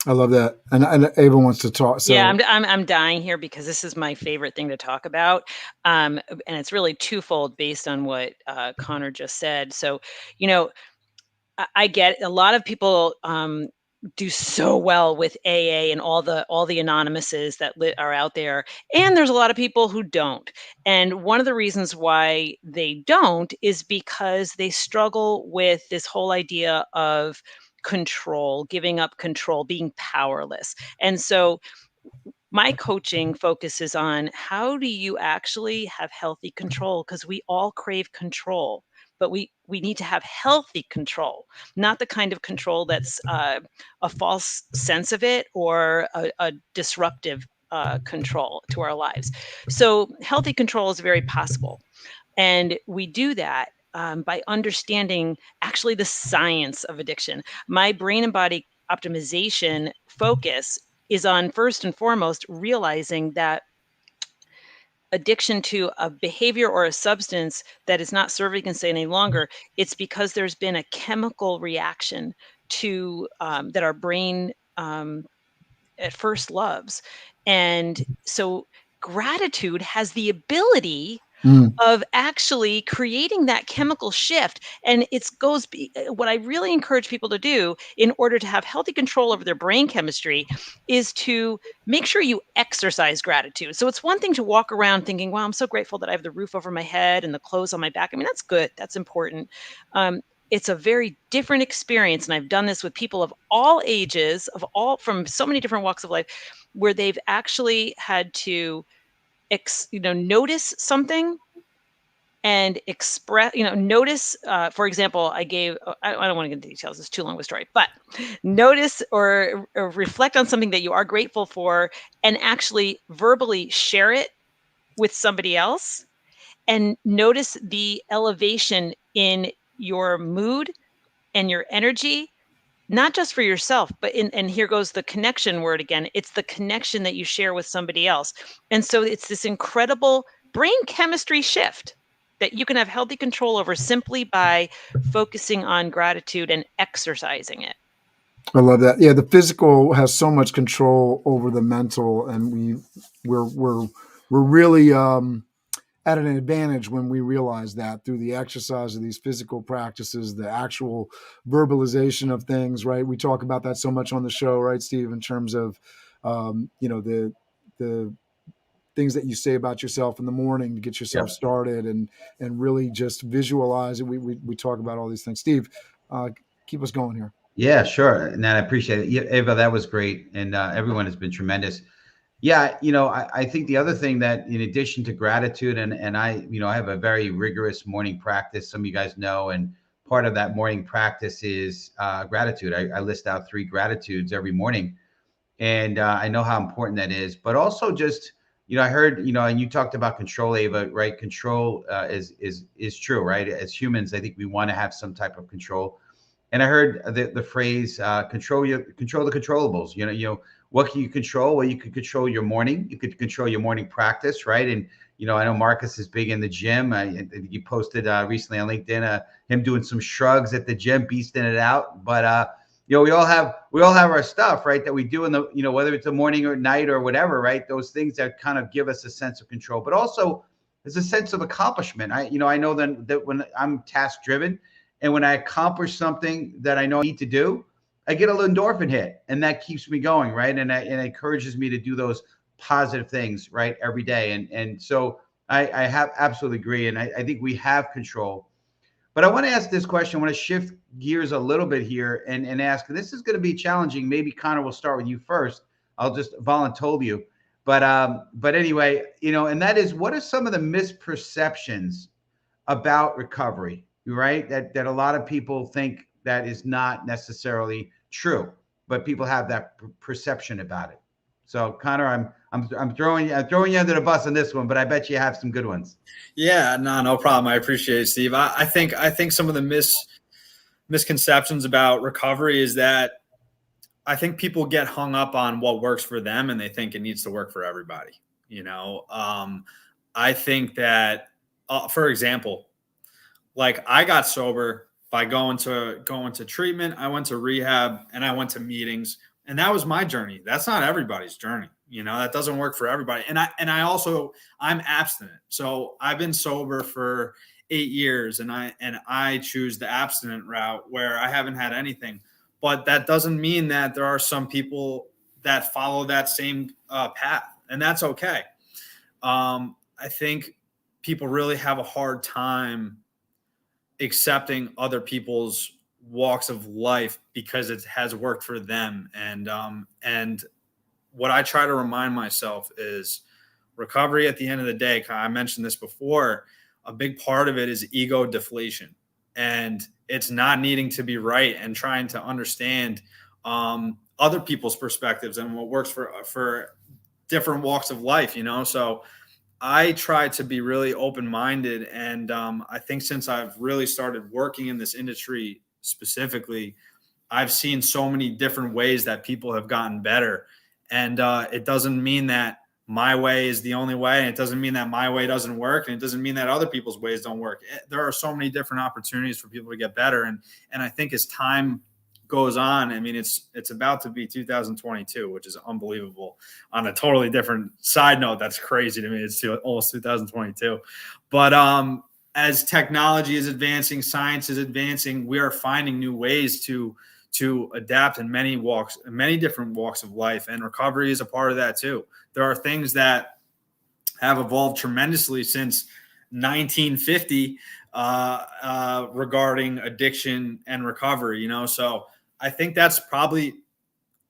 I love that. And Ava wants to talk. So. Yeah, I'm dying here because this is my favorite thing to talk about. And it's really twofold based on what Connor just said. So, I get a lot of people do so well with AA and all the anonymouses that are out there. And there's a lot of people who don't. And one of the reasons why they don't is because they struggle with this whole idea of control, giving up control, being powerless. And so my coaching focuses on how do you actually have healthy control? Because we all crave control, but we need to have healthy control, not the kind of control that's a false sense of it or a disruptive control to our lives. So healthy control is very possible. And we do that by understanding actually the science of addiction. My brain and body optimization focus is on, first and foremost, realizing that addiction to a behavior or a substance that is not serving us any longer, it's because there's been a chemical reaction to that our brain at first loves. And so gratitude has the ability of actually creating that chemical shift. And what I really encourage people to do in order to have healthy control over their brain chemistry is to make sure you exercise gratitude. So it's one thing to walk around thinking, wow, I'm so grateful that I have the roof over my head and the clothes on my back. I mean, that's good. That's important. It's a very different experience. And I've done this with people of all ages, from so many different walks of life, where they've actually had to notice something and notice, for example, I don't want to get into details, it's too long of a story, but notice or reflect on something that you are grateful for and actually verbally share it with somebody else, and notice the elevation in your mood and your energy, not just for yourself, but and here goes the connection word again. It's the connection that you share with somebody else. And so it's this incredible brain chemistry shift that you can have healthy control over simply by focusing on gratitude and exercising it. I love that. Yeah, the physical has so much control over the mental, and we're really at an advantage when we realize that through the exercise of these physical practices, the actual verbalization of things. Right, we talk about that so much on the show, right, Steve? In terms of the things that you say about yourself in the morning to get yourself started, and really just visualize it. We talk about all these things. Steve, keep us going here. Yeah, sure. And I appreciate it. Yeah, Ava, that was great. And everyone has been tremendous. Yeah, I think the other thing that, in addition to gratitude, and I have a very rigorous morning practice, some of you guys know, and part of that morning practice is gratitude. I list out 3 gratitudes every morning, and I know how important that is. But also just, I heard, and you talked about control, Ava, right? Control is true, right? As humans, I think we want to have some type of control. And I heard the phrase control the controllables. What can you control? Well, you could control your morning. You could control your morning practice, right? And I know Marcus is big in the gym. You posted recently on LinkedIn him doing some shrugs at the gym, beasting it out. But we all have our stuff, right? That we do in the whether it's a morning or night or whatever, right? Those things that kind of give us a sense of control, but also there's a sense of accomplishment. I know that when I'm task driven, and when I accomplish something that I know I need to do, I get a little endorphin hit, and that keeps me going, right? And it encourages me to do those positive things, right, every day. And so I have absolutely agree, and I think we have control. But I want to ask this question. I want to shift gears a little bit here and ask. This is going to be challenging. Maybe Connor, will start with you first. I'll just voluntold you. But anyway, and that is, what are some of the misperceptions about recovery? Right, that a lot of people think that is not necessarily true, but people have that perception about it. So, Connor, I'm throwing you under the bus on this one, but I bet you have some good ones. Yeah, no problem. I appreciate it, Steve. I think some of the misconceptions about recovery is that I think people get hung up on what works for them, and they think it needs to work for everybody. I think that, for example, like, I got sober by going to treatment. I went to rehab, and I went to meetings, and that was my journey. That's not everybody's journey. That doesn't work for everybody. And I'm abstinent. So I've been sober for 8 years, and I choose the abstinent route where I haven't had anything. But that doesn't mean that there are some people that follow that same path, and that's okay. I think people really have a hard time accepting other people's walks of life because it has worked for them. And what I try to remind myself is recovery at the end of the day. I mentioned this before. A big part of it is ego deflation, and it's not needing to be right and trying to understand other people's perspectives and what works for different walks of life, So I try to be really open-minded. And I think since I've really started working in this industry specifically, I've seen so many different ways that people have gotten better. And it doesn't mean that my way is the only way. And it doesn't mean that my way doesn't work. And it doesn't mean that other people's ways don't work. There are so many different opportunities for people to get better. And I think as time goes on, I mean, it's about to be 2022, which is unbelievable. On a totally different side note, that's crazy to me. It's almost 2022. But as technology is advancing, science is advancing, we are finding new ways to adapt in many different walks of life, and recovery is a part of that too. There are things that have evolved tremendously since 1950 regarding addiction and recovery, you know. So I think that's probably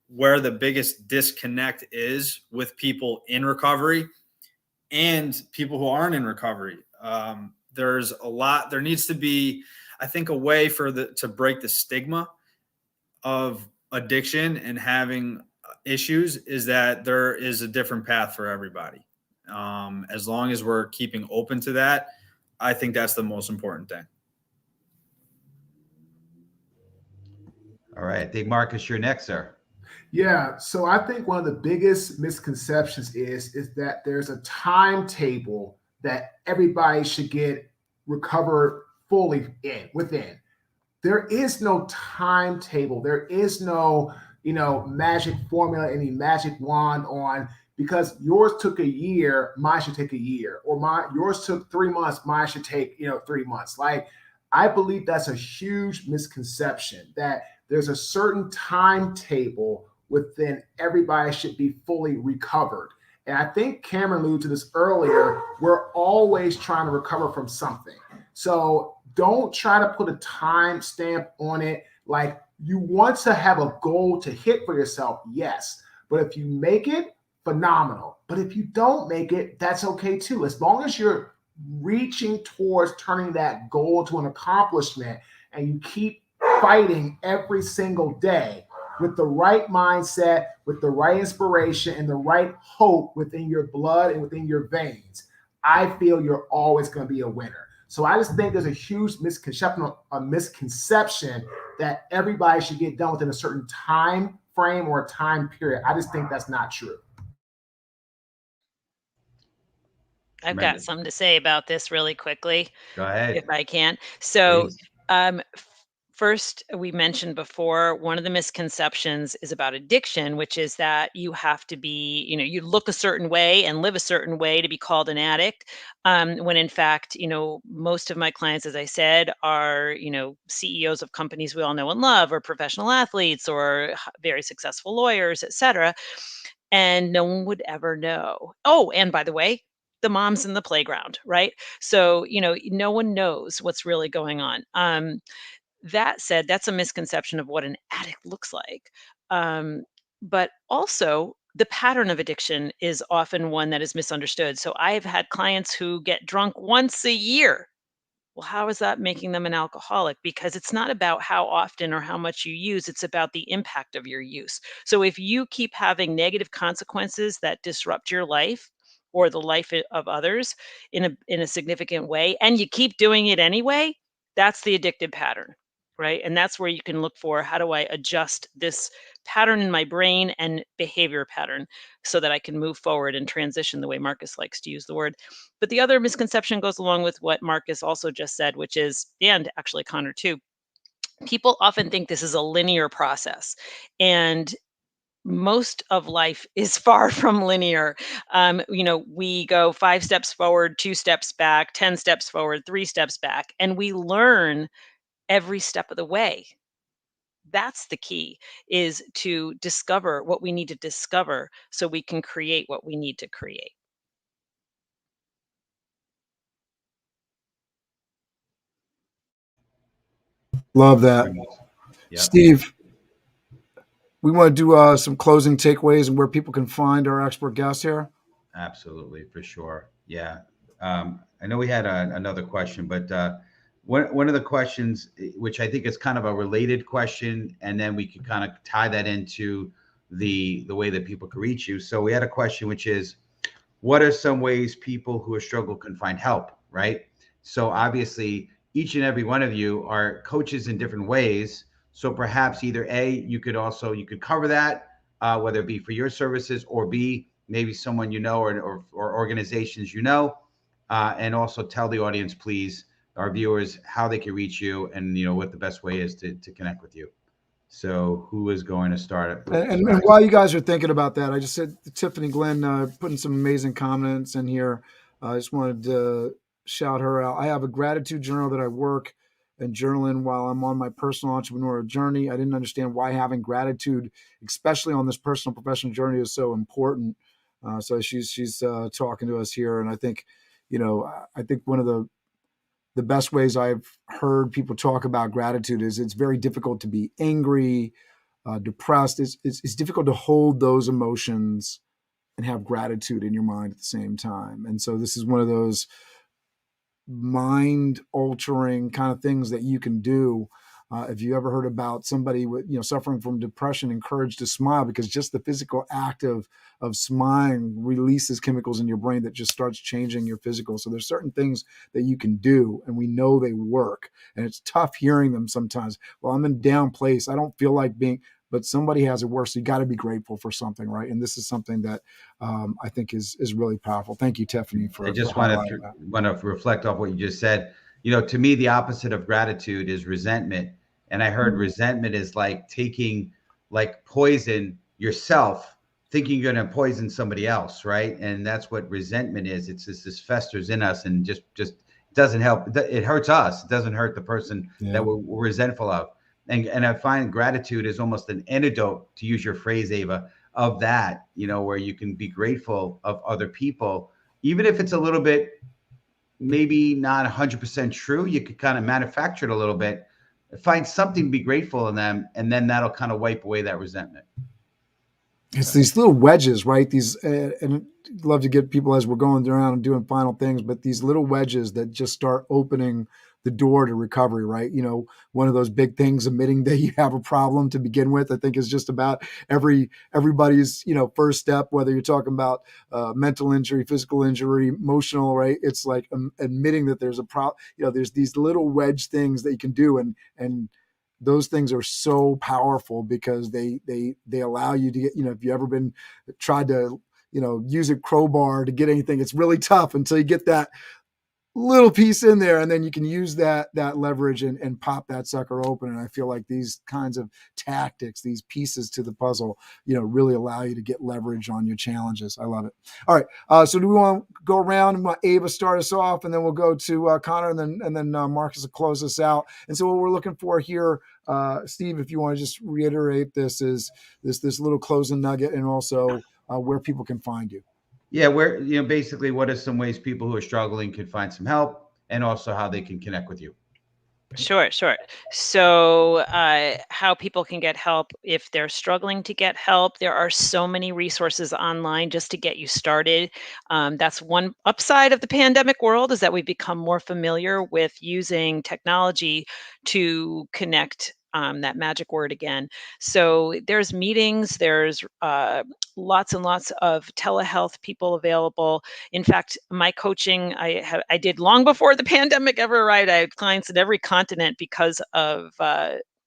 where the biggest disconnect is with people in recovery and people who aren't in recovery. There needs to be, I think, a way to break the stigma of addiction and having issues, is that there is a different path for everybody. As long as we're keeping open to that, I think that's the most important thing. All right. I think, Marcus, you're next, sir. Yeah, so I think one of the biggest misconceptions is that there's a timetable that everybody should get recovered fully within. There is no timetable. There is no, magic formula, any magic wand on, because yours took a year, mine should take a year, or yours took 3 months, mine should take 3 months. Like, I believe that's a huge misconception, that there's a certain timetable within everybody should be fully recovered. And I think Cameron alluded to this earlier. We're always trying to recover from something. So don't try to put a time stamp on it. Like, you want to have a goal to hit for yourself, yes. But if you make it, phenomenal. But if you don't make it, that's okay too. As long as you're reaching towards turning that goal to an accomplishment, and you keep fighting every single day with the right mindset, with the right inspiration, and the right hope within your blood and within your veins, I feel you're always going to be a winner. So I just think there's a huge misconception that everybody should get done within a certain time frame or a time period. I just think that's not true. I've got something to say about this really quickly. Go ahead. If I can. So, Please. first, we mentioned before, one of the misconceptions is about addiction, which is that you have to be, you look a certain way and live a certain way to be called an addict. When in fact, most of my clients, as I said, are, CEOs of companies we all know and love, or professional athletes, or very successful lawyers, et cetera. And no one would ever know. Oh, and by the way, the mom's in the playground, right? So, no one knows what's really going on. That said, that's a misconception of what an addict looks like. But also, the pattern of addiction is often one that is misunderstood. So I've had clients who get drunk once a year. Well, how is that making them an alcoholic? Because it's not about how often or how much you use, it's about the impact of your use. So if you keep having negative consequences that disrupt your life or the life of others in a significant way, and you keep doing it anyway, that's the addictive pattern, right? And that's where you can look for, how do I adjust this pattern in my brain and behavior pattern so that I can move forward and transition the way Marcus likes to use the word. But the other misconception goes along with what Marcus also just said, which is, and actually Connor too, people often think this is a linear process. And most of life is far from linear. We go 5 steps forward, 2 steps back, 10 steps forward, 3 steps back, and we learn every step of the way. That's the key, is to discover what we need to discover so we can create what we need to create. Love that. Yep. Steve, we want to do some closing takeaways and where people can find our expert guest here. Absolutely, for sure. Yeah. I know we had another question, but one of the questions, which I think is kind of a related question, and then we could kind of tie that into the way that people can reach you. So we had a question, which is, what are some ways people who are struggling can find help, right? So obviously, each and every one of you are coaches in different ways. So perhaps either A, you could cover that, whether it be for your services, or B, maybe someone you know or organizations you know, and also tell the audience, please, our viewers, how they can reach you and what the best way is to connect with you. So who is going to start it? And while you guys are thinking about that, I just said Tiffany Glenn putting some amazing comments in here. I just wanted to shout her out. I have a gratitude journal that I work and journal in while I'm on my personal entrepreneurial journey. I didn't understand why having gratitude, especially on this personal professional journey, is so important. So she's talking to us here, and I think, I think one of the best ways I've heard people talk about gratitude is it's very difficult to be angry, depressed. It's difficult to hold those emotions and have gratitude in your mind at the same time. And so this is one of those mind altering kind of things that you can do. If you ever heard about somebody with, suffering from depression, encouraged to smile, because just the physical act of smiling releases chemicals in your brain that just starts changing your physical. So there's certain things that you can do, and we know they work. And it's tough hearing them sometimes. Well, I'm in a down place. I don't feel like being, but somebody has it worse. So you got to be grateful for something, right? And this is something that I think is really powerful. Thank you, Tiffany, I just want to reflect off what you just said. To me, the opposite of gratitude is resentment. And I heard resentment is like taking like poison yourself, thinking you're going to poison somebody else, right? And that's what resentment is. It's just this festers in us and just doesn't help. It hurts us. It doesn't hurt the person that we're resentful of. And I find gratitude is almost an antidote, to use your phrase, Ava, of that, where you can be grateful of other people, even if it's a little bit, maybe not 100% true. You could kind of manufacture it a little bit, find something to be grateful in them, and then that'll kind of wipe away that resentment. It's these little wedges, right? These, and I'd love to get people as we're going around and doing final things, but these little wedges that just start opening the door to recovery, right? One of those big things, admitting that you have a problem to begin with, I think is just about everybody's, first step, whether you're talking about mental injury, physical injury, emotional, right? It's like admitting that there's a problem. There's these little wedge things that you can do. And those things are so powerful because they allow you to get, if you ever been tried to, use a crowbar to get anything, it's really tough until you get that little piece in there, and then you can use that leverage and pop that sucker open. And I feel like these kinds of tactics, these pieces to the puzzle, really allow you to get leverage on your challenges. I love it. All right. So do we want to go around and Ava start us off, and then we'll go to Connor, and then Marques will close us out. And so what we're looking for here, Steve, if you want to just reiterate this, is this little closing nugget, and also where people can find you. Yeah, where, basically what are some ways people who are struggling can find some help, and also how they can connect with you? Sure. So how people can get help if they're struggling to get help. There are so many resources online just to get you started. That's one upside of the pandemic world, is that we've become more familiar with using technology to connect, that magic word again. So there's meetings, there's lots and lots of telehealth people available. In fact, my coaching I did long before the pandemic ever arrived. I had clients in every continent because of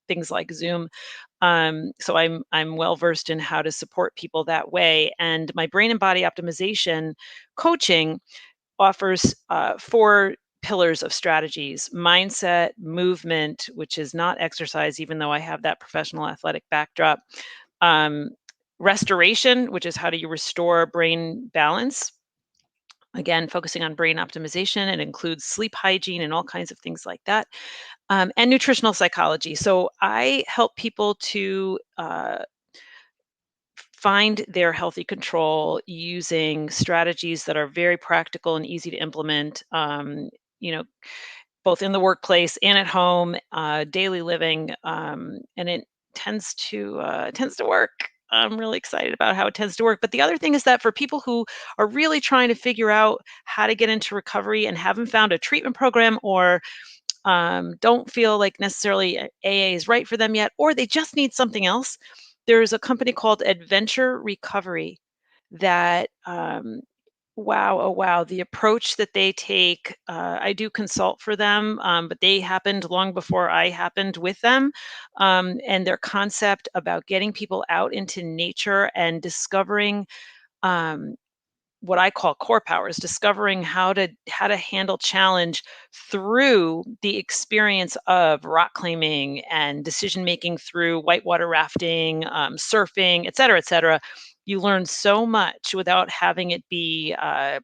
things like Zoom. So I'm well versed in how to support people that way. And my brain and body optimization coaching offers 4 pillars of strategies: mindset, movement, which is not exercise, even though I have that professional athletic backdrop, um, restoration, which is how do you restore brain balance. Again, focusing on brain optimization. It includes sleep hygiene and all kinds of things like that, and nutritional psychology. So I help people to find their healthy control using strategies that are very practical and easy to implement, you know, both in the workplace and at home, daily living, and it tends to work. I'm really excited about how it tends to work. But the other thing is that for people who are really trying to figure out how to get into recovery and haven't found a treatment program, or don't feel like necessarily AA is right for them yet, or they just need something else, there's a company called Adventure Recovery that, wow, oh wow, the approach that they take. I do consult for them, but they happened long before I happened with them. And their concept about getting people out into nature and discovering, um, what I call core powers, discovering how to handle challenge through the experience of rock climbing and decision making through whitewater rafting, surfing, et cetera, et cetera. You learn so much without having it be a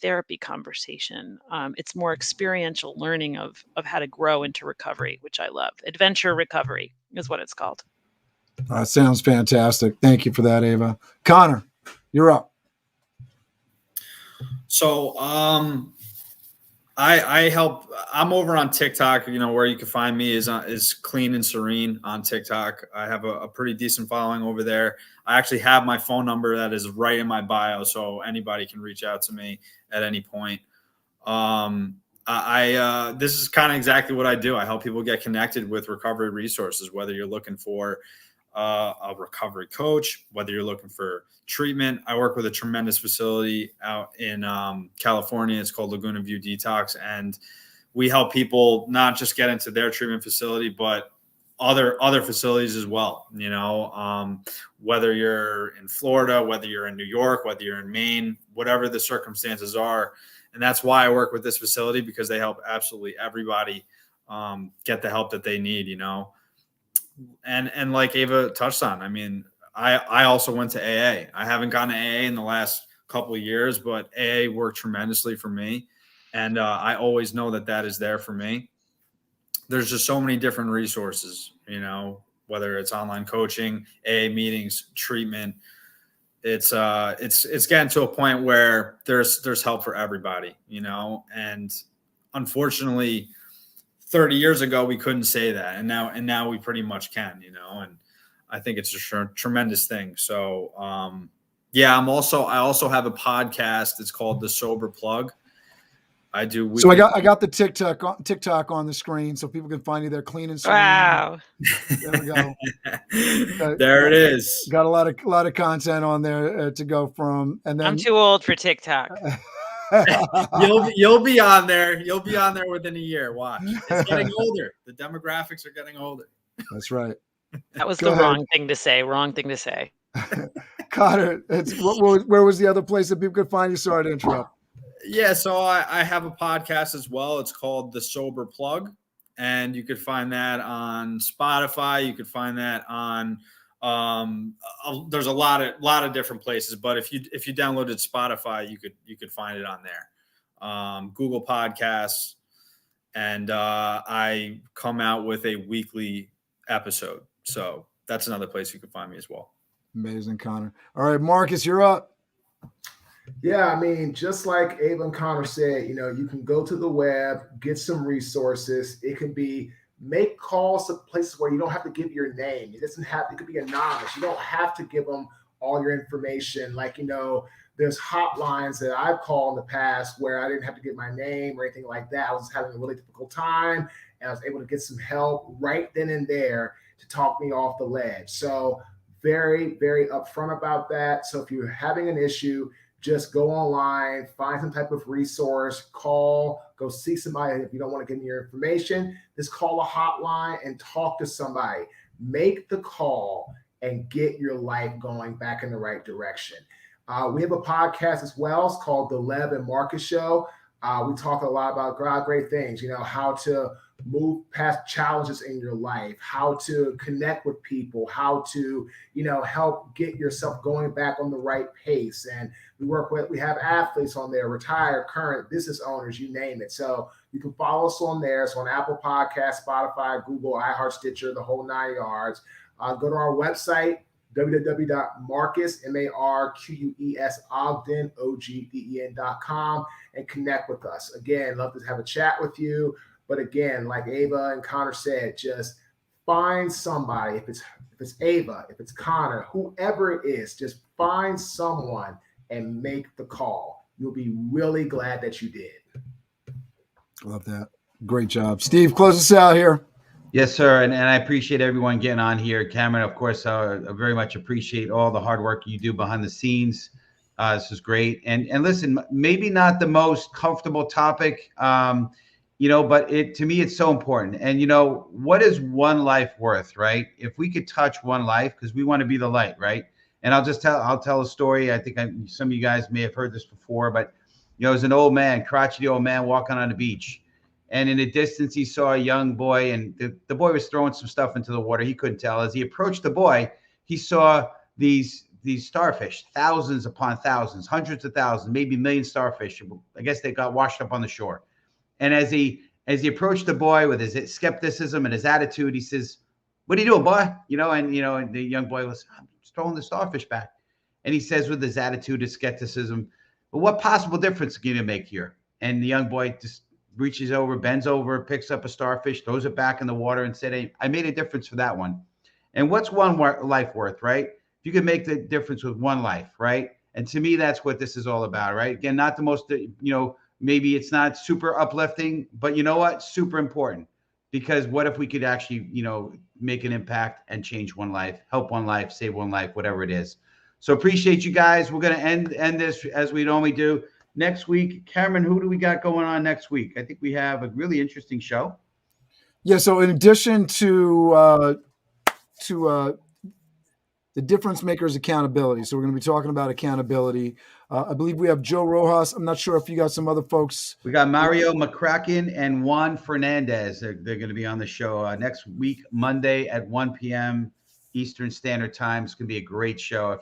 therapy conversation. It's more experiential learning of how to grow into recovery, which I love. Adventure recovery is what it's called. Sounds fantastic. Thank you for that, Ava. Connor, you're up. So I help. I'm over on TikTok. Where you can find me is Clean and Serene on TikTok. I have a pretty decent following over there. I actually have my phone number that is right in my bio, so anybody can reach out to me at any point. This is kind of exactly what I do. I help people get connected with recovery resources, whether you're looking for a recovery coach, whether you're looking for treatment. I work with a tremendous facility out in California. It's called Laguna View Detox. And we help people not just get into their treatment facility, but other facilities as well. Whether you're in Florida, whether you're in New York, whether you're in Maine, whatever the circumstances are. And that's why I work with this facility, because they help absolutely everybody get the help that they need, And like Ava touched on, I mean, I also went to AA. I haven't gone to AA in the last couple of years, but AA worked tremendously for me. And I always know that is there for me. There's just so many different resources, whether it's online coaching, AA meetings, treatment. It's getting to a point where there's help for everybody, and unfortunately 30 years ago, we couldn't say that. And now we pretty much can, and I think it's a tremendous thing. So, I also have a podcast. It's called The Sober Plug. I do. So I got the TikTok on the screen, so people can find you there, Clean and Serene. Wow. There we go. There it is. Got a lot of content on there to go from. And then I'm too old for TikTok. You'll be on there. You'll be on there within a year. Watch. It's getting older. The demographics are getting older. That's right. That was Go the ahead. wrong thing to say. Wrong thing to say. Connor, where was the other place that people could find you? Sorry to interrupt. Yeah, so I have a podcast as well. It's called The Sober Plug, and you could find that on Spotify. You could find that on there's a lot of different places, but if you downloaded Spotify, you could find it on there. Google Podcasts, and I come out with a weekly episode. So that's another place you can find me as well. Amazing, Connor. All right, Marcus, you're up. Yeah, I mean, just like Ava and Connor said, you can go to the web, get some resources. It can be make calls to places where you don't have to give your name. It could be anonymous. You don't have to give them all your information. Like, there's hotlines that I've called in the past where I didn't have to give my name or anything like that. I was just having a really difficult time, and I was able to get some help right then and there to talk me off the ledge. So very, very upfront about that. So if you're having an issue, just go online, find some type of resource, call, go see somebody. If you don't want to give me your information, just call a hotline and talk to somebody. Make the call and get your life going back in the right direction. We have a podcast as well. It's called The Lev and Marcus Show. We talk a lot about great things, how to move past challenges in your life, how to connect with people, how to, help get yourself going back on the right pace. And we have athletes on there, retired, current business owners, you name it. So you can follow us on there. So on Apple Podcasts, Spotify, Google, iHeart, Stitcher, the whole 9 yards. Go to our website, www.marques, MARQUES, Ogden, OGDEN.com, and connect with us. Again, love to have a chat with you. But again, like Ava and Connor said, just find somebody. If it's Ava, if it's Connor, whoever it is, just find someone and make the call. You'll be really glad that you did. Love that. Great job. Steve, close us out here. Yes, sir. And I appreciate everyone getting on here. Cameron, of course, I very much appreciate all the hard work you do behind the scenes. This is great. And listen, maybe not the most comfortable topic, but to me, it's so important. And, what is one life worth, right? If we could touch one life, because we want to be the light, right? And I'll tell a story. I think some of you guys may have heard this before, but there's an old man, crotchety old man walking on the beach. And in the distance, he saw a young boy, and the boy was throwing some stuff into the water. He couldn't tell. As he approached the boy, he saw these starfish, thousands upon thousands, hundreds of thousands, maybe a million starfish. I guess they got washed up on the shore. And as he approached the boy with his skepticism and his attitude, he says, "What are you doing, boy?" And the young boy was, "I'm just throwing the starfish back." And he says with his attitude, his skepticism, "But what possible difference can you make here?" And the young boy just reaches over, bends over, picks up a starfish, throws it back in the water and said, "Hey, I made a difference for that one." And what's one life worth, right? If you can make the difference with one life, right? And to me, that's what this is all about, right? Again, not the most, maybe it's not super uplifting, but you know what? Super important. Because what if we could actually, make an impact and change one life, help one life, save one life, whatever it is. So appreciate you guys. We're going to end this as we normally do. Next week, Cameron, who do we got going on next week? I think we have a really interesting show. Yeah. So in addition to the difference makers accountability, so we're going to be talking about accountability. I believe we have Joe Rojas. I'm not sure if you got some other folks. We got Mario McCracken and Juan Fernandez. They're going to be on the show next week, Monday at 1 p.m. Eastern Standard Time. It's going to be a great show. If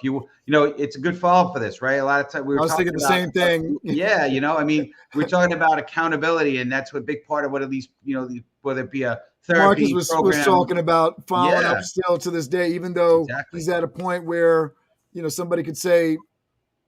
it's a good follow-up for this, right? A lot of time I was thinking the same thing. Yeah, we're talking about accountability, and that's a big part of what, at least, whether it be a therapy Marques program. was talking about following up still to this day, even though he's at a point where, somebody could say,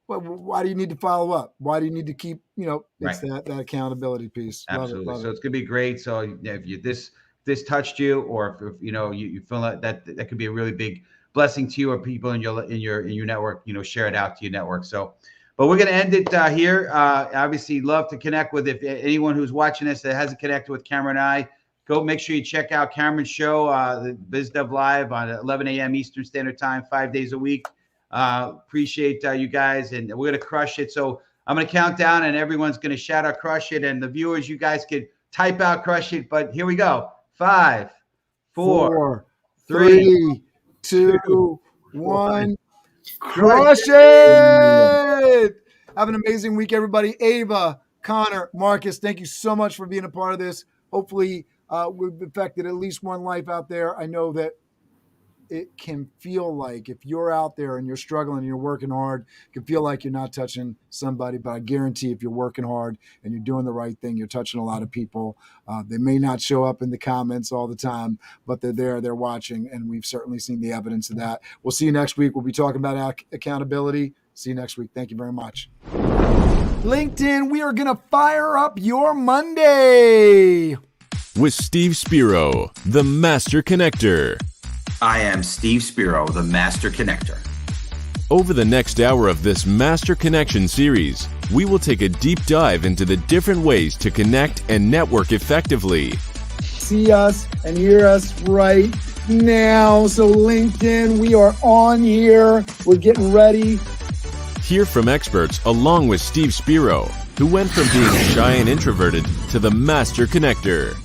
well, why do you need to follow up? Why do you need to keep, it's that accountability piece. Absolutely. Love it. So it's going to be great. So if this touched you, or if you feel like that could be a really big blessing to you or people in your network, share it out to your network. So, but we're going to end it here. Obviously love to connect with, if anyone who's watching this that hasn't connected with Cameron and I, go make sure you check out Cameron's show, the BizDev Live on 11 a.m. Eastern Standard Time, 5 days a week. Appreciate you guys, and we're going to crush it. So I'm going to count down, and everyone's going to shout out "crush it," and the viewers, you guys could type out "crush it." But here we go. 5, 4, 3, 2, 1. Crush it! Have an amazing week, everybody. Ava, Connor, Marques, thank you so much for being a part of this. Hopefully, we've affected at least one life out there. I know that it can feel like, if you're out there and you're struggling and you're working hard, it can feel like you're not touching somebody, but I guarantee if you're working hard and you're doing the right thing, you're touching a lot of people. They may not show up in the comments all the time, but they're there, they're watching, and we've certainly seen the evidence of that. We'll see you next week. We'll be talking about accountability. See you next week. Thank you very much. LinkedIn, we are going to fire up your Monday with Steve Spiro, the Master Connector. I am Steve Spiro, the Master Connector. Over the next hour of this Master Connection series, we will take a deep dive into the different ways to connect and network effectively. See us and hear us right now. So LinkedIn, we are on here. We're getting ready. Hear from experts along with Steve Spiro, who went from being shy and introverted to the Master Connector.